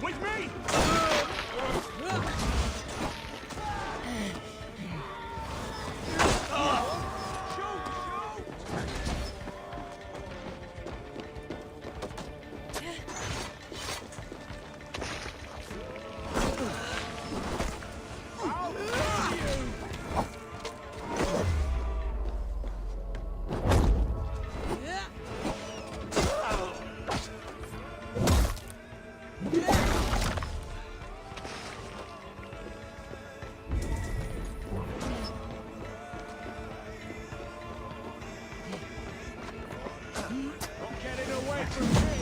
With me! Don't get it away from me!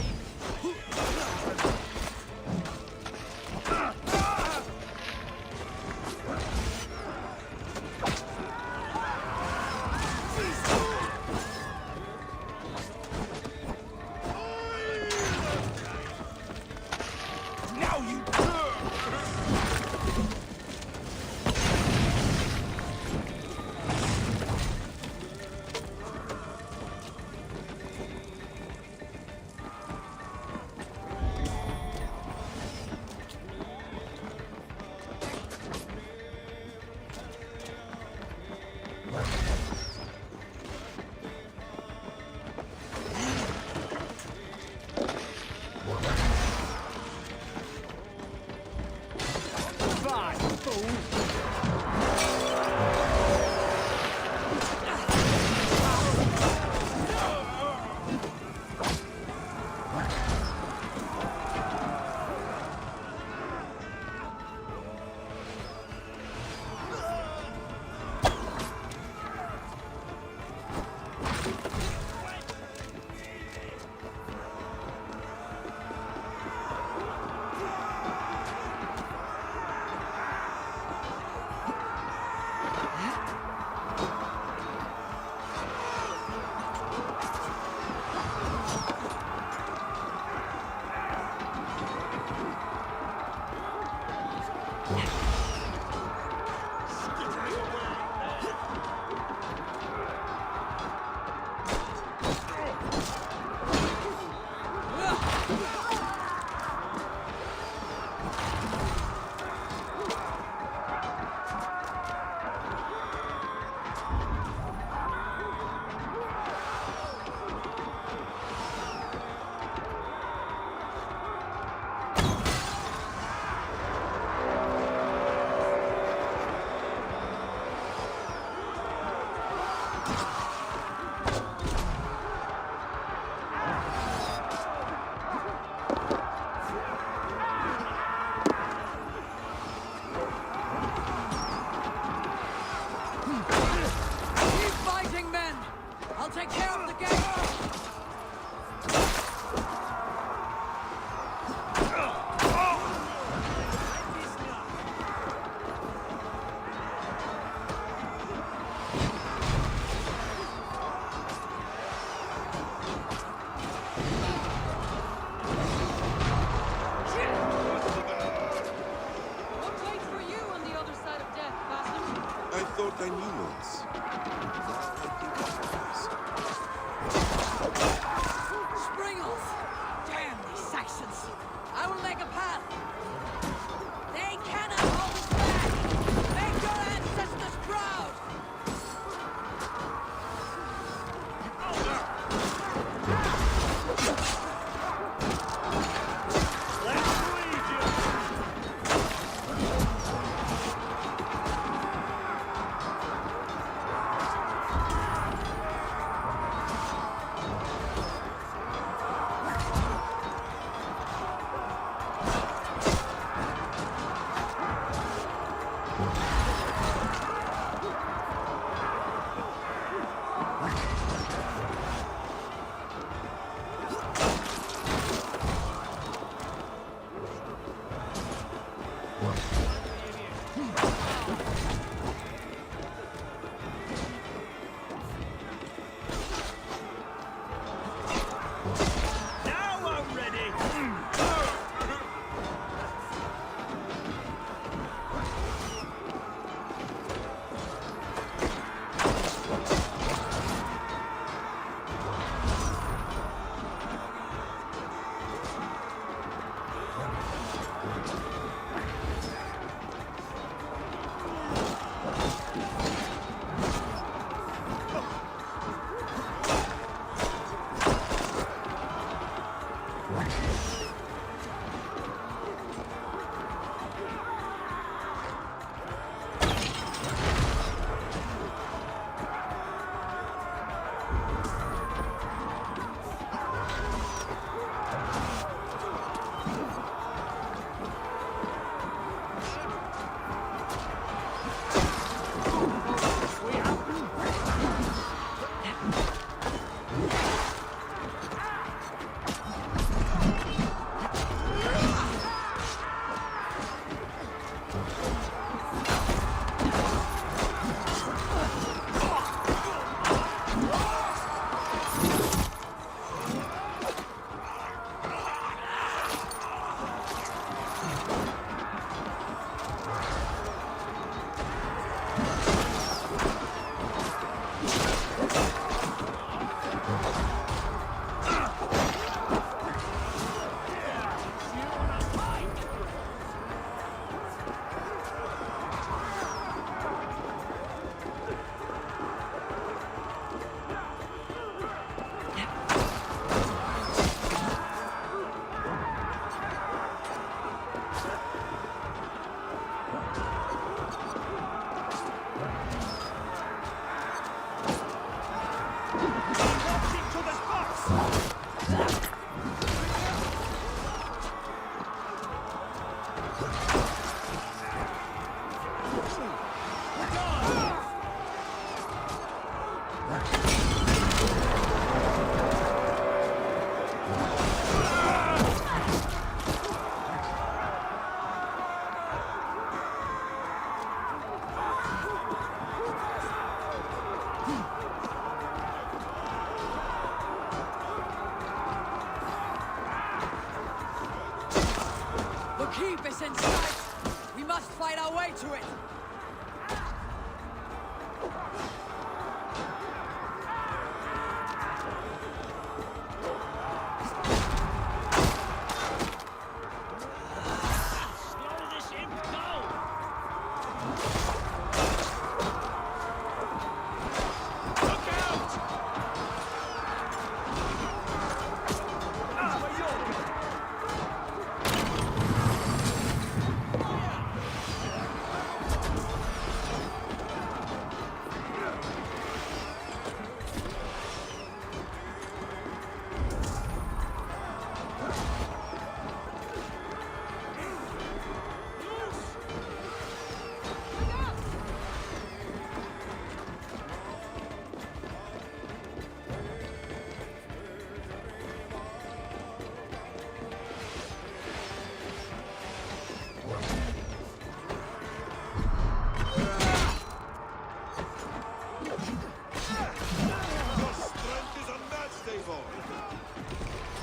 Now you Fine, fool! I'll take care of the gate! I thought I knew once. I think I was. Keep us in sight! We must fight our way to it!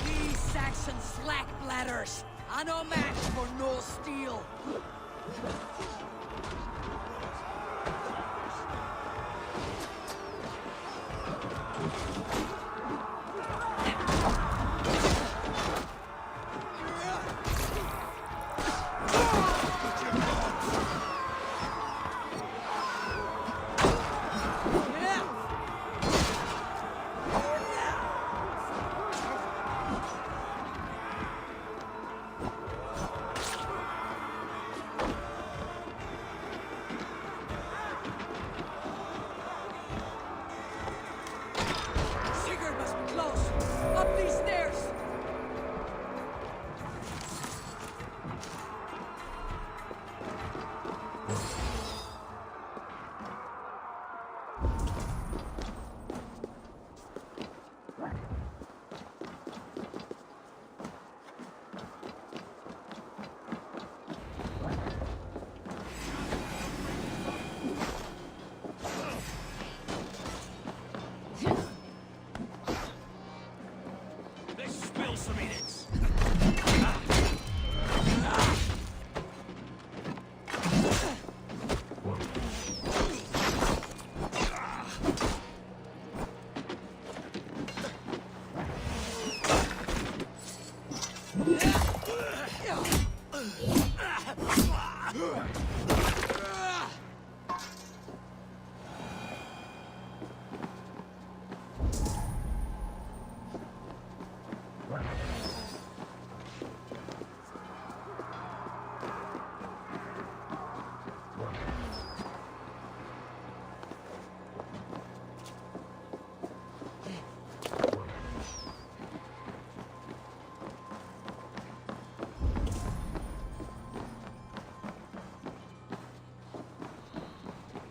These Saxon slack bladders are no match for no steel.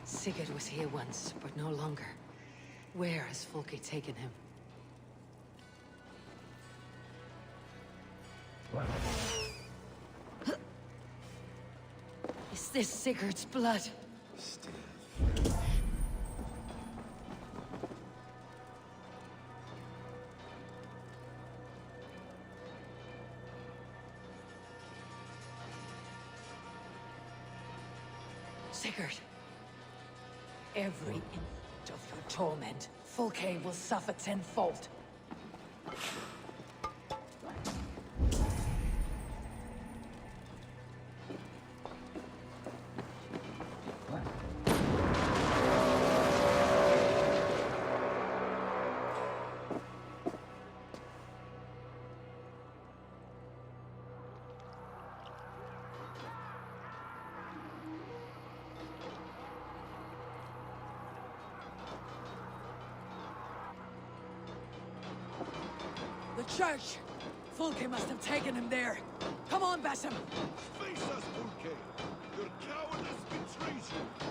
Sigurd was here once, but no longer. Where has Folke taken him? Is this Sigurd's blood? Still. Sigurd. Every inch of your torment, Folke will suffer tenfold. church! Fulke must have taken him there. Come on, Basim! Face us, Fulke! Your cowardice betrays you!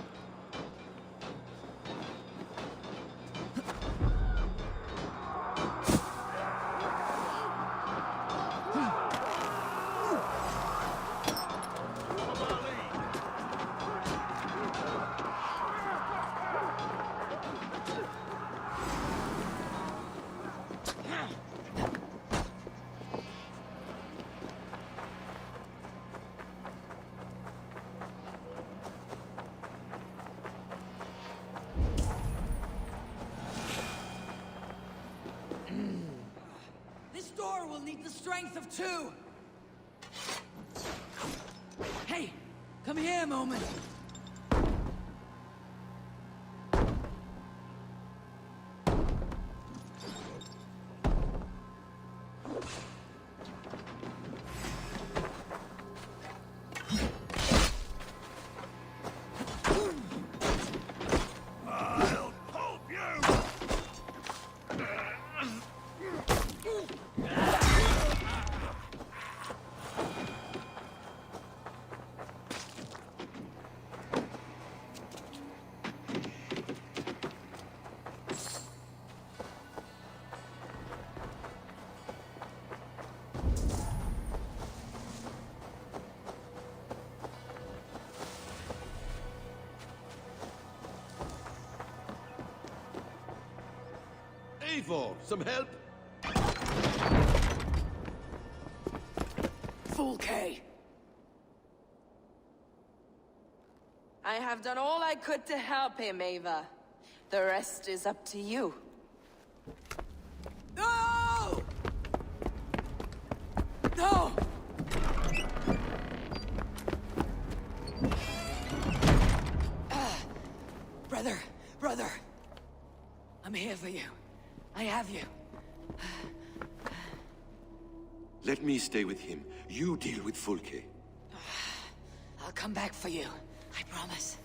This door will need the strength of two! Hey! Come here a moment! Eivor, some help? Fulke! I have done all I could to help him, Ava. The rest is up to you. No! No! Brother. I'm here for you. I have you. Let me stay with him. You deal with Fulke. I'll come back for you. I promise.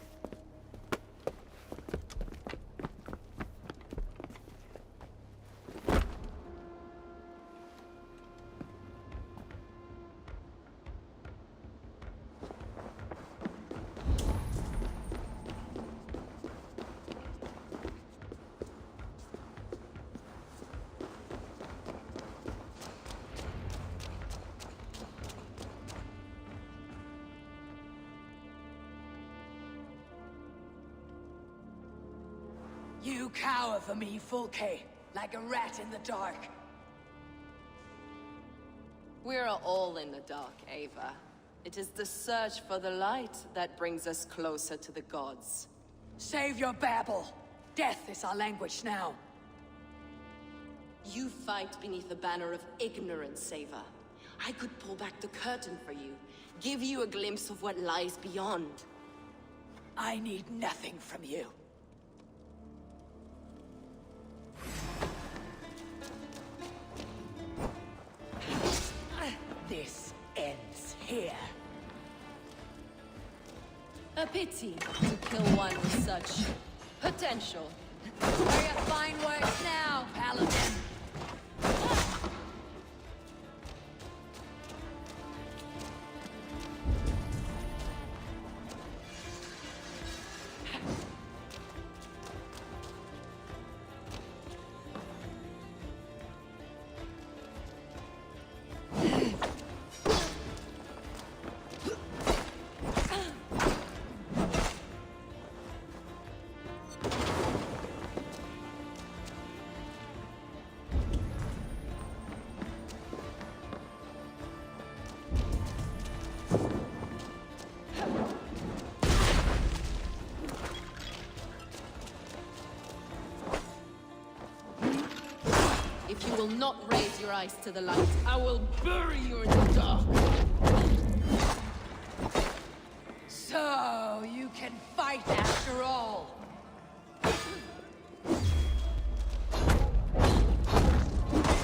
You cower for me, Fulke, like a rat in the dark. We're all in the dark, Ava. It is the search for the light that brings us closer to the gods. Save your babble. Death is our language now. You fight beneath the banner of ignorance, Ava. I could pull back the curtain for you, give you a glimpse of what lies beyond. I need nothing from you. This ends here. A pity to kill one with such potential. Where your fine words now, Paladin? If you will not raise your eyes to the light, I will bury you in the dark. So, you can fight after all.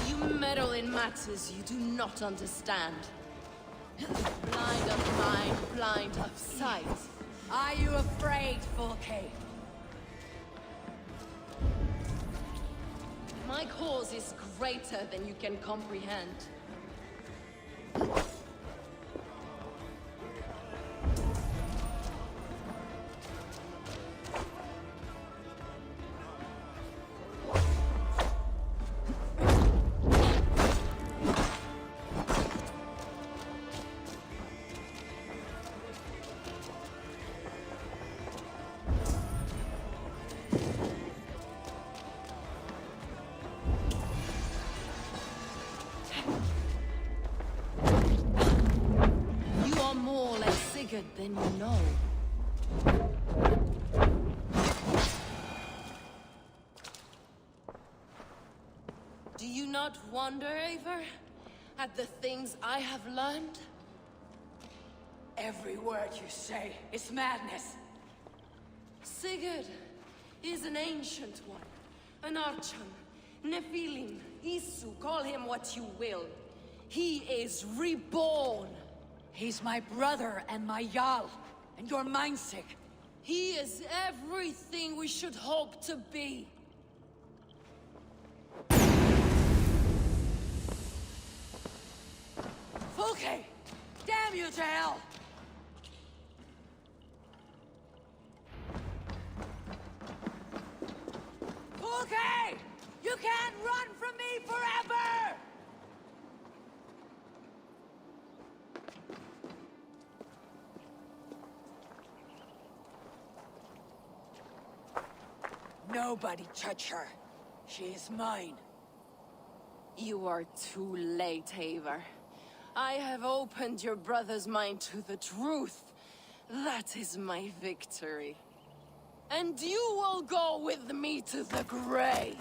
You meddle in matters you do not understand. Blind of mind, blind of sight. Are you afraid, Fulke? Am My cause is greater than you can comprehend. Than you know. Do you not wonder, Eivor, at the things I have learned? Every word you say is madness. Sigurd is an ancient one. An Archon, Nephilim, Isu, call him what you will. He is reborn. He's my brother and my Jarl, and you're mindsick. He is everything we should hope to be. Fulke! Damn you to hell! Fulke! You can't run from me forever! Nobody touch her. She is mine. You are too late, Eivor. I have opened your brother's mind to the truth. That is my victory. And you will go with me to the grave.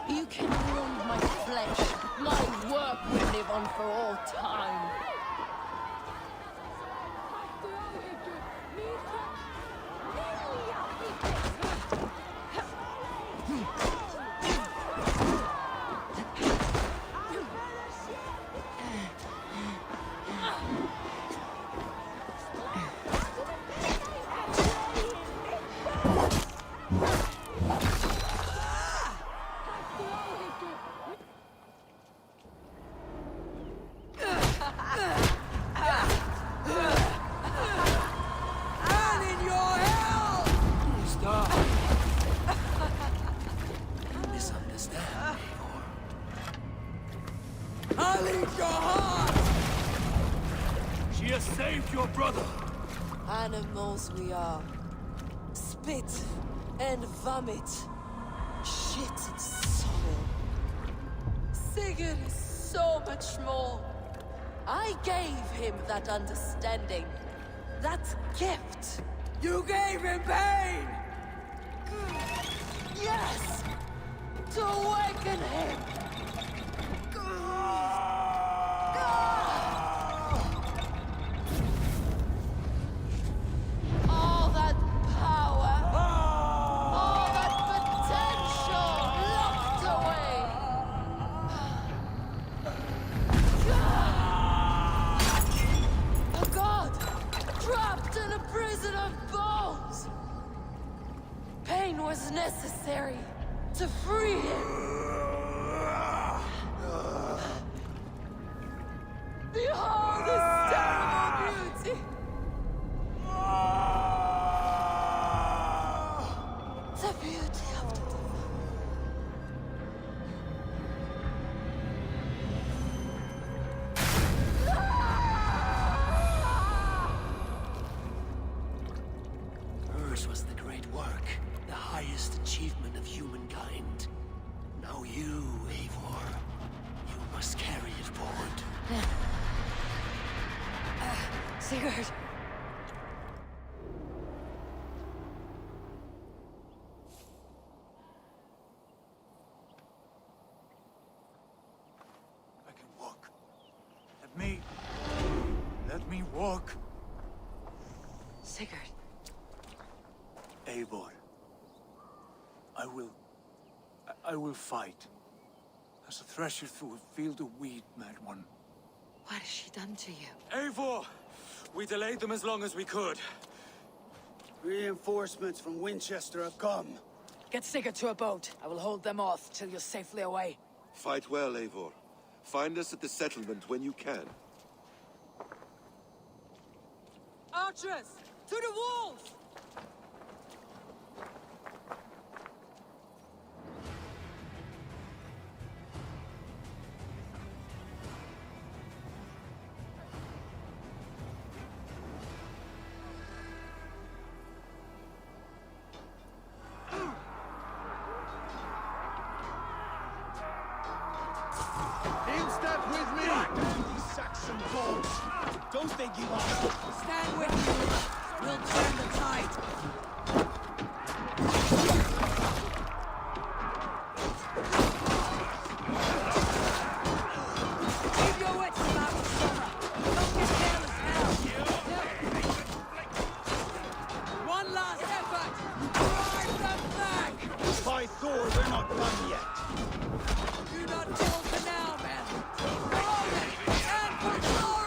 You can wound my flesh, but my work will live on for all time. She has saved your brother! Animals we are. Spit and vomit. Shit and soil. Sigurd is so much more. I gave him that understanding. That gift. You gave him pain! Yes! To awaken him! All that power, all that potential locked away. A god trapped in a prison of bones. Pain was necessary to free him. Behold this terrible beauty! The beauty of the divine. Hers was the great work, the highest achievement of humankind. Now you, Eivor, you must carry it forward. Sigurd. I can walk. Let me walk. Sigurd. Eivor. I will fight. As a thresher through a field of wheat, mad one. What has she done to you? Eivor! We delayed them as long as we could. Reinforcements from Winchester have come. Get Sigurd to a boat. I will hold them off till you're safely away. Fight well, Eivor. Find us at the settlement when you can. Archers! To the walls! In step with me! Saxon balls! Don't they give up? Stand with me! We'll turn the tide! Keep your wits about you, Summer! Don't get careless now! One last effort! Drive them back! By Thor, we're not done yet! Do not kill for now, men! For Odin and for glory!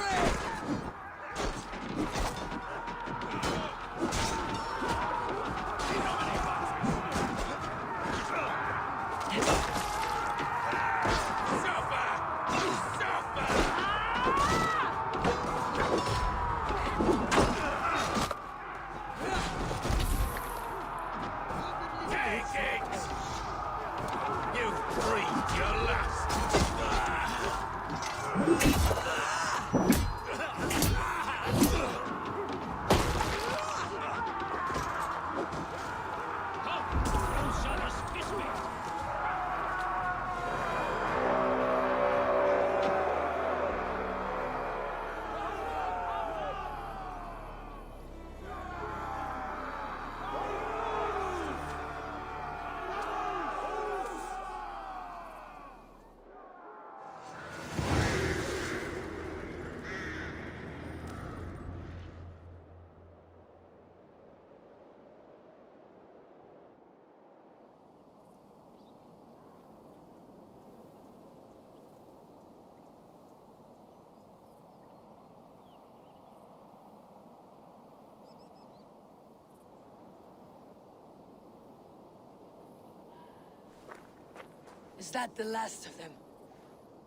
Is that the last of them?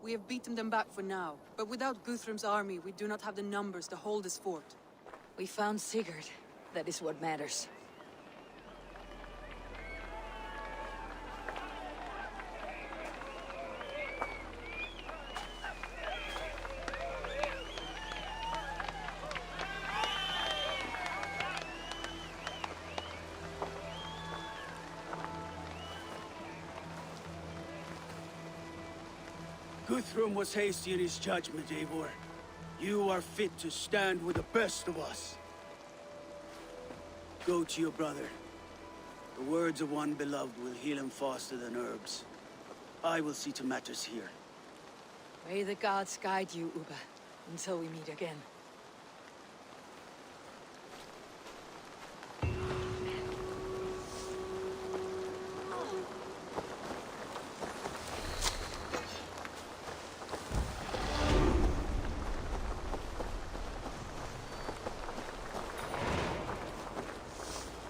We have beaten them back for now, but without Guthrum's army, we do not have the numbers to hold this fort. We found Sigurd. That is what matters. Guthrum was hasty in his judgment, Eivor. You are fit to stand with the best of us. Go to your brother. The words of one beloved will heal him faster than herbs. I will see to matters here. May the gods guide you, Uba, until we meet again.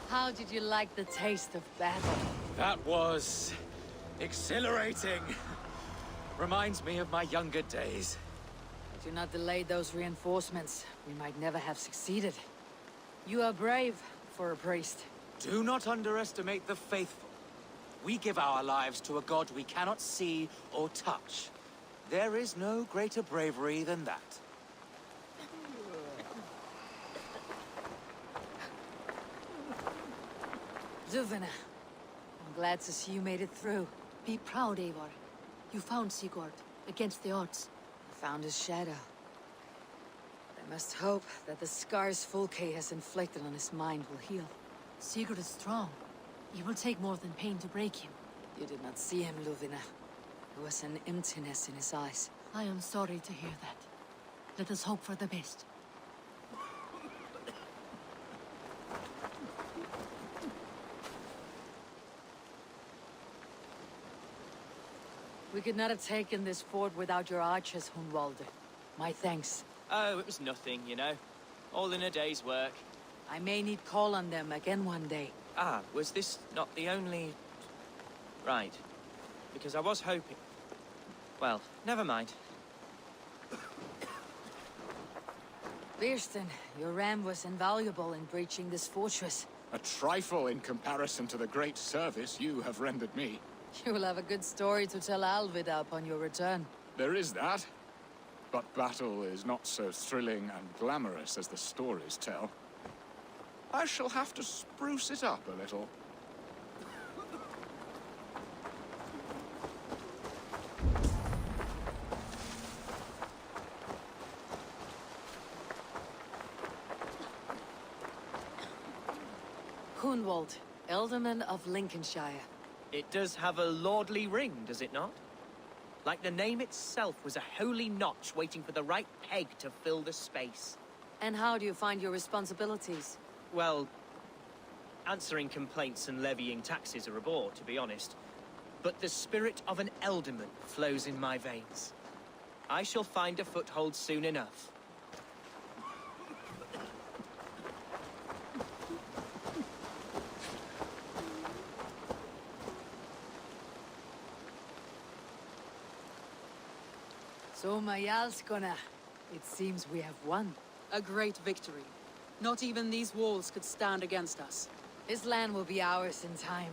How did you like the taste of battle? That was exhilarating. Reminds me of my younger days. Do not delay those reinforcements. We might never have succeeded. You are brave for a priest. Do not underestimate the faithful. We give our lives to a god we cannot see or touch. There is no greater bravery than that. Luvina, I'm glad to see you made it through. Be proud, Eivor. You found Sigurd, against the odds. I found his shadow. I must hope that the scars Fulke has inflicted on his mind will heal. Sigurd is strong. It will take more than pain to break him. You did not see him, Luvina. There was an emptiness in his eyes. I am sorry to hear that. Let us hope for the best. We could not have taken this fort without your archers, Hunwald. My thanks. Oh, it was nothing, you know. All in a day's work. I may need call on them again one day. Ah, was this not the only... Right. Because I was hoping... Well, never mind. Birsten, your ram was invaluable in breaching this fortress. A trifle in comparison to the great service you have rendered me. You will have a good story to tell Alvida upon your return. There is that. But battle is not so thrilling and glamorous as the stories tell. I shall have to spruce it up a little. Hunwald, Alderman of Lincolnshire. It does have a lordly ring, does it not? Like the name itself was a holy notch waiting for the right peg to fill the space. And how do you find your responsibilities? Well, answering complaints and levying taxes are a bore, to be honest. But the spirit of an alderman flows in my veins. I shall find a foothold soon enough. So, Mayalskona, it seems we have won. A great victory. Not even these walls could stand against us. This land will be ours in time.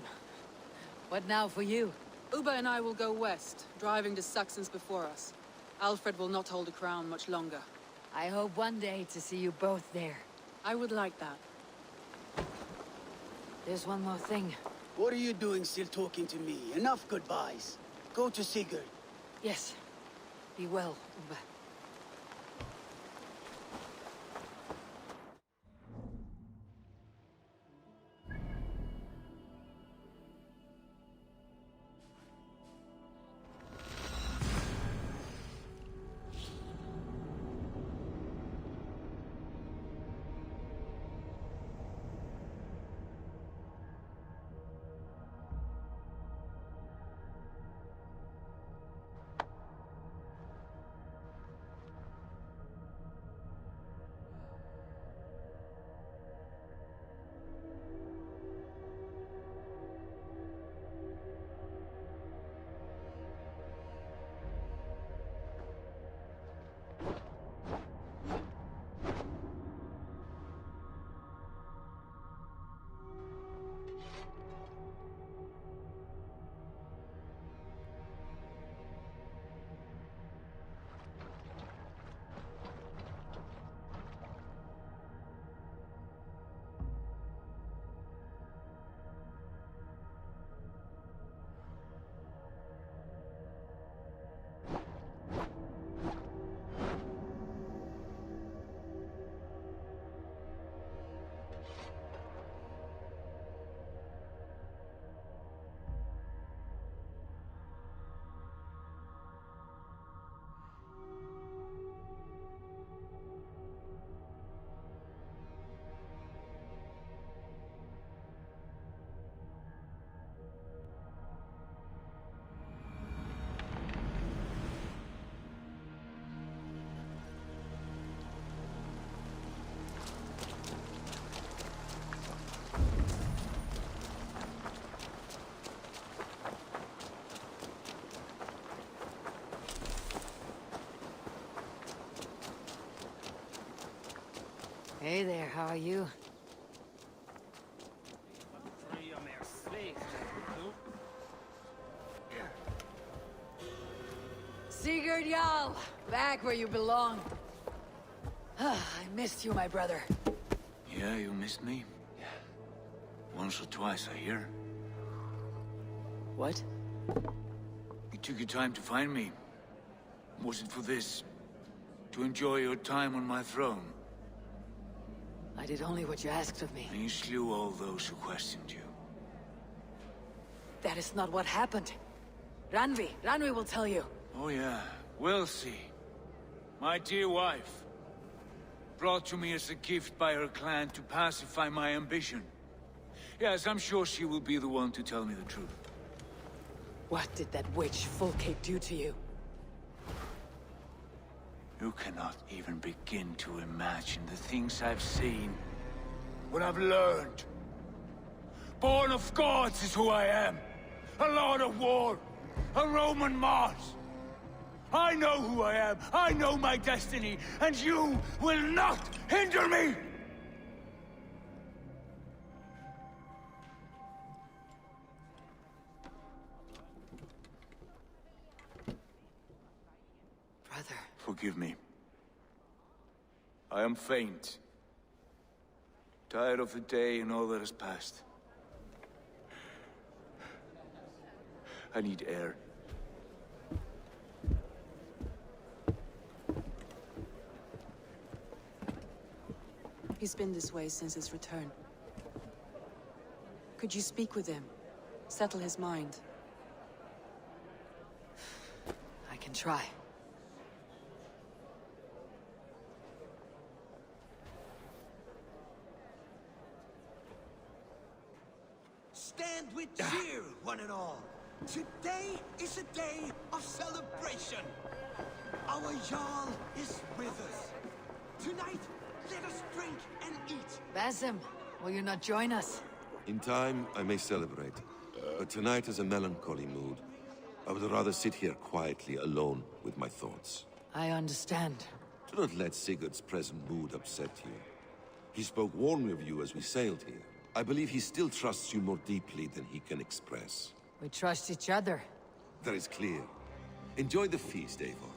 What now for you? Uba and I will go west, driving the Saxons before us. Alfred will not hold the crown much longer. I hope one day to see you both there. I would like that. There's one more thing. What are you doing still talking to me? Enough goodbyes. Go to Sigurd. Yes. Be well, Uba. Hey there, how are you? Sigurd Jarl, back where you belong. I missed you, my brother. Yeah, you missed me? Yeah. Once or twice, I hear. What? You took your time to find me. Was it for this? To enjoy your time on my throne? I did only what you asked of me. And you slew all those who questioned you. That is not what happened. Ranvi will tell you. Oh yeah, we'll see. My dear wife, brought to me as a gift by her clan to pacify my ambition. Yes, I'm sure she will be the one to tell me the truth. What did that witch Fulke do to you? You cannot even begin to imagine the things I've seen. What I've learned. Born of gods is who I am. A lord of war. A Roman Mars. I know who I am. I know my destiny. And you will not hinder me! Brother. Forgive me. I am faint. Tired of the day and all that has passed. I need air. He's been this way since his return. Could you speak with him? Settle his mind? I can try. Stand with cheer, one and all. Today is a day of celebration. Our Jarl is with us. Tonight, let us drink and eat. Basim, will you not join us? In time, I may celebrate. But tonight is a melancholy mood. I would rather sit here quietly, alone, with my thoughts. I understand. Do not let Sigurd's present mood upset you. He spoke warmly of you as we sailed here. I believe he still trusts you more deeply than he can express. We trust each other. That is clear. Enjoy the feast, Eivor.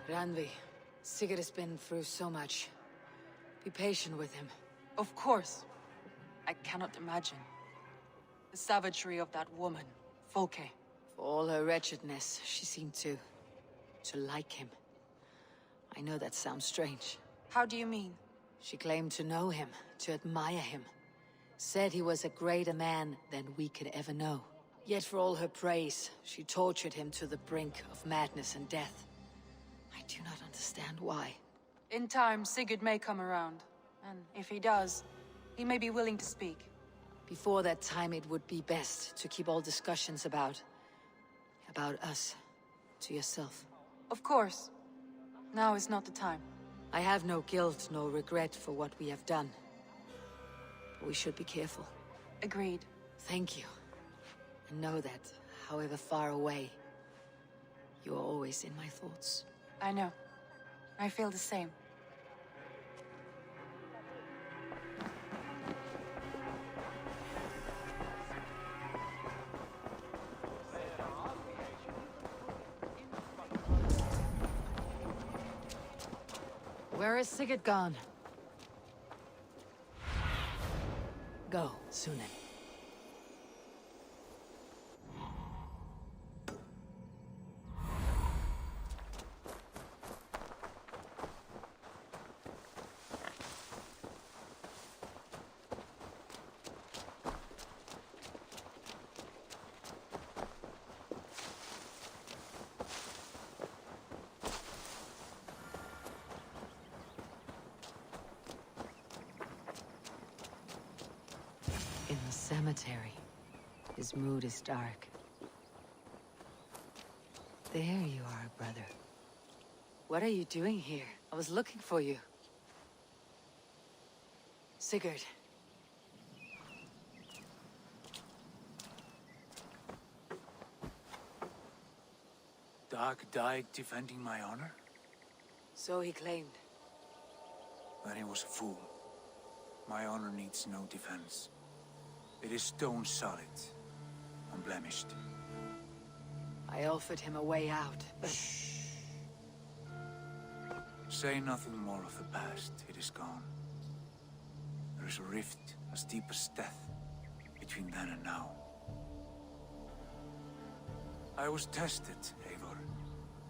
Randvi, Sigurd has been through so much. Be patient with him. Of course. I cannot imagine. The savagery of that woman, Fulke. For all her wretchedness, she seemed to like him. I know that sounds strange. How do you mean? She claimed to know him, to admire him. Said he was a greater man than we could ever know. Yet for all her praise, she tortured him to the brink of madness and death. I do not understand why. In time, Sigurd may come around. And if he does, he may be willing to speak. Before that time, it would be best to keep all discussions about us to yourself. Of course. Now is not the time. I have no guilt, no regret for what we have done. But we should be careful. Agreed. Thank you. And know that, however far away, you are always in my thoughts. I know. I feel the same. Where is Sigurd gone? Go, Sunan. In the cemetery, his mood is dark. There you are, brother. What are you doing here? I was looking for you. Sigurd. Dag died defending my honor? So he claimed. Then he was a fool. My honor needs no defense. It is stone solid, unblemished. I offered him a way out, but... Shh. Say nothing more of the past. It is gone. There is a rift as deep as death between then and now. I was tested, Eivor,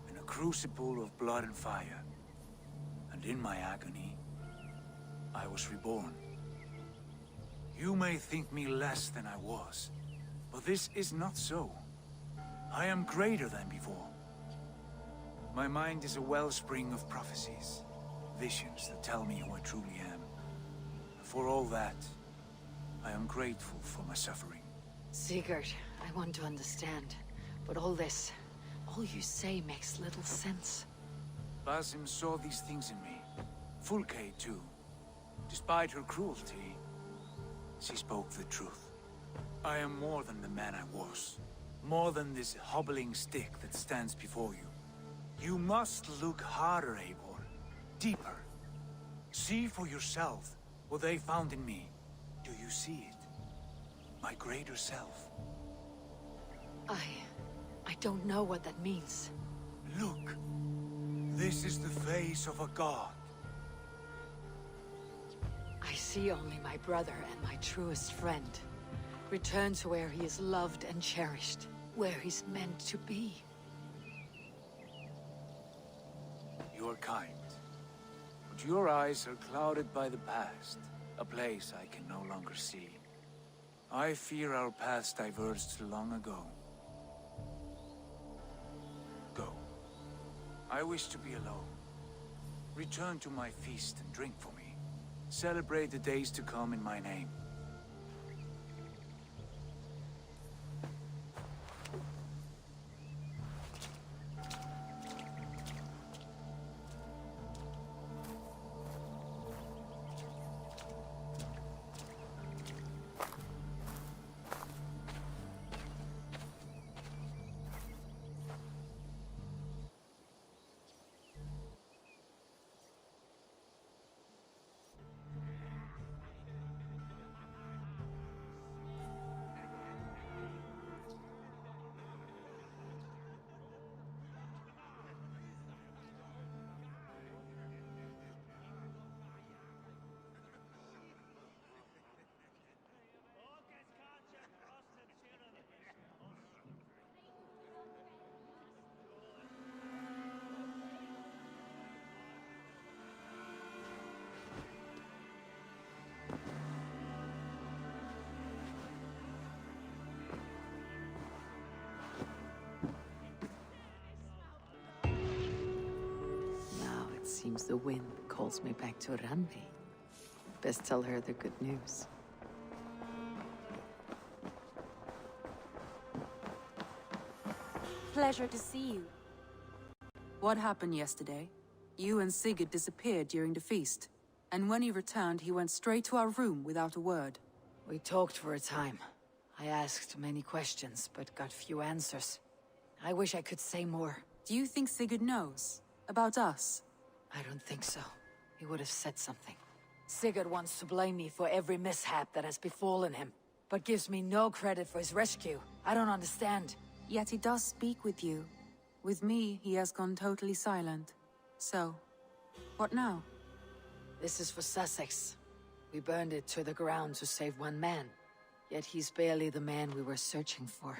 in a crucible of blood and fire. And in my agony, I was reborn. You may think me less than I was, but this is not so. I am greater than before. My mind is a wellspring of prophecies, visions that tell me who I truly am. For all that, I am grateful for my suffering. Sigurd, I want to understand, but all this, all you say makes little sense. Basim saw these things in me. Fulke, too. Despite her cruelty, she spoke the truth. I am more than the man I was. More than this hobbling stick that stands before you. You must look harder, Eivor. Deeper. See for yourself what they found in me. Do you see it? My greater self. I don't know what that means. Look. This is the face of a god. I see only my brother and my truest friend. Return to where he is loved and cherished. Where he's meant to be. You are kind. But your eyes are clouded by the past. A place I can no longer see. I fear our paths diverged long ago. Go. I wish to be alone. Return to my feast and drink for me. Celebrate the days to come in my name. Seems the wind calls me back to Randi. Best tell her the good news. Pleasure to see you. What happened yesterday? You and Sigurd disappeared during the feast. And when he returned, he went straight to our room without a word. We talked for a time. I asked many questions, but got few answers. I wish I could say more. Do you think Sigurd knows? About us? I don't think so. He would have said something. Sigurd wants to blame me for every mishap that has befallen him, but gives me no credit for his rescue. I don't understand. Yet he does speak with you. With me, he has gone totally silent. So, what now? This is for Sussex. We burned it to the ground to save one man. Yet he's barely the man we were searching for.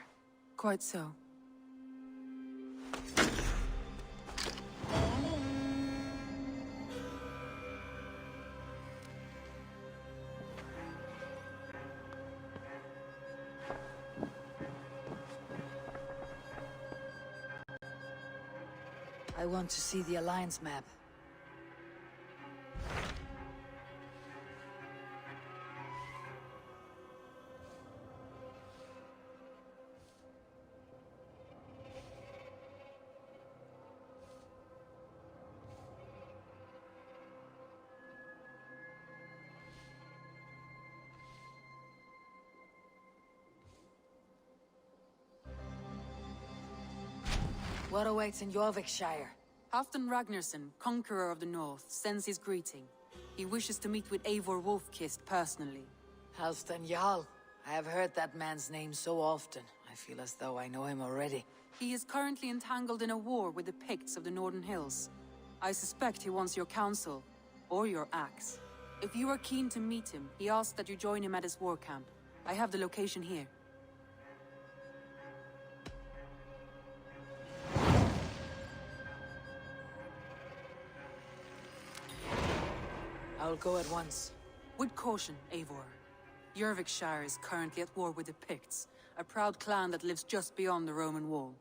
Quite so. I want to see the Alliance map. What awaits in Jorvikshire? Halfdan Ragnarsson, conqueror of the north, sends his greeting. He wishes to meet with Eivor Wolfkist personally. Halfdan Jarl. I have heard that man's name so often. I feel as though I know him already. He is currently entangled in a war with the Picts of the Northern Hills. I suspect he wants your counsel, or your axe. If you are keen to meet him, he asks that you join him at his war camp. I have the location here. I'll go at once. With caution, Eivor. Jorvikshire is currently at war with the Picts, a proud clan that lives just beyond the Roman wall.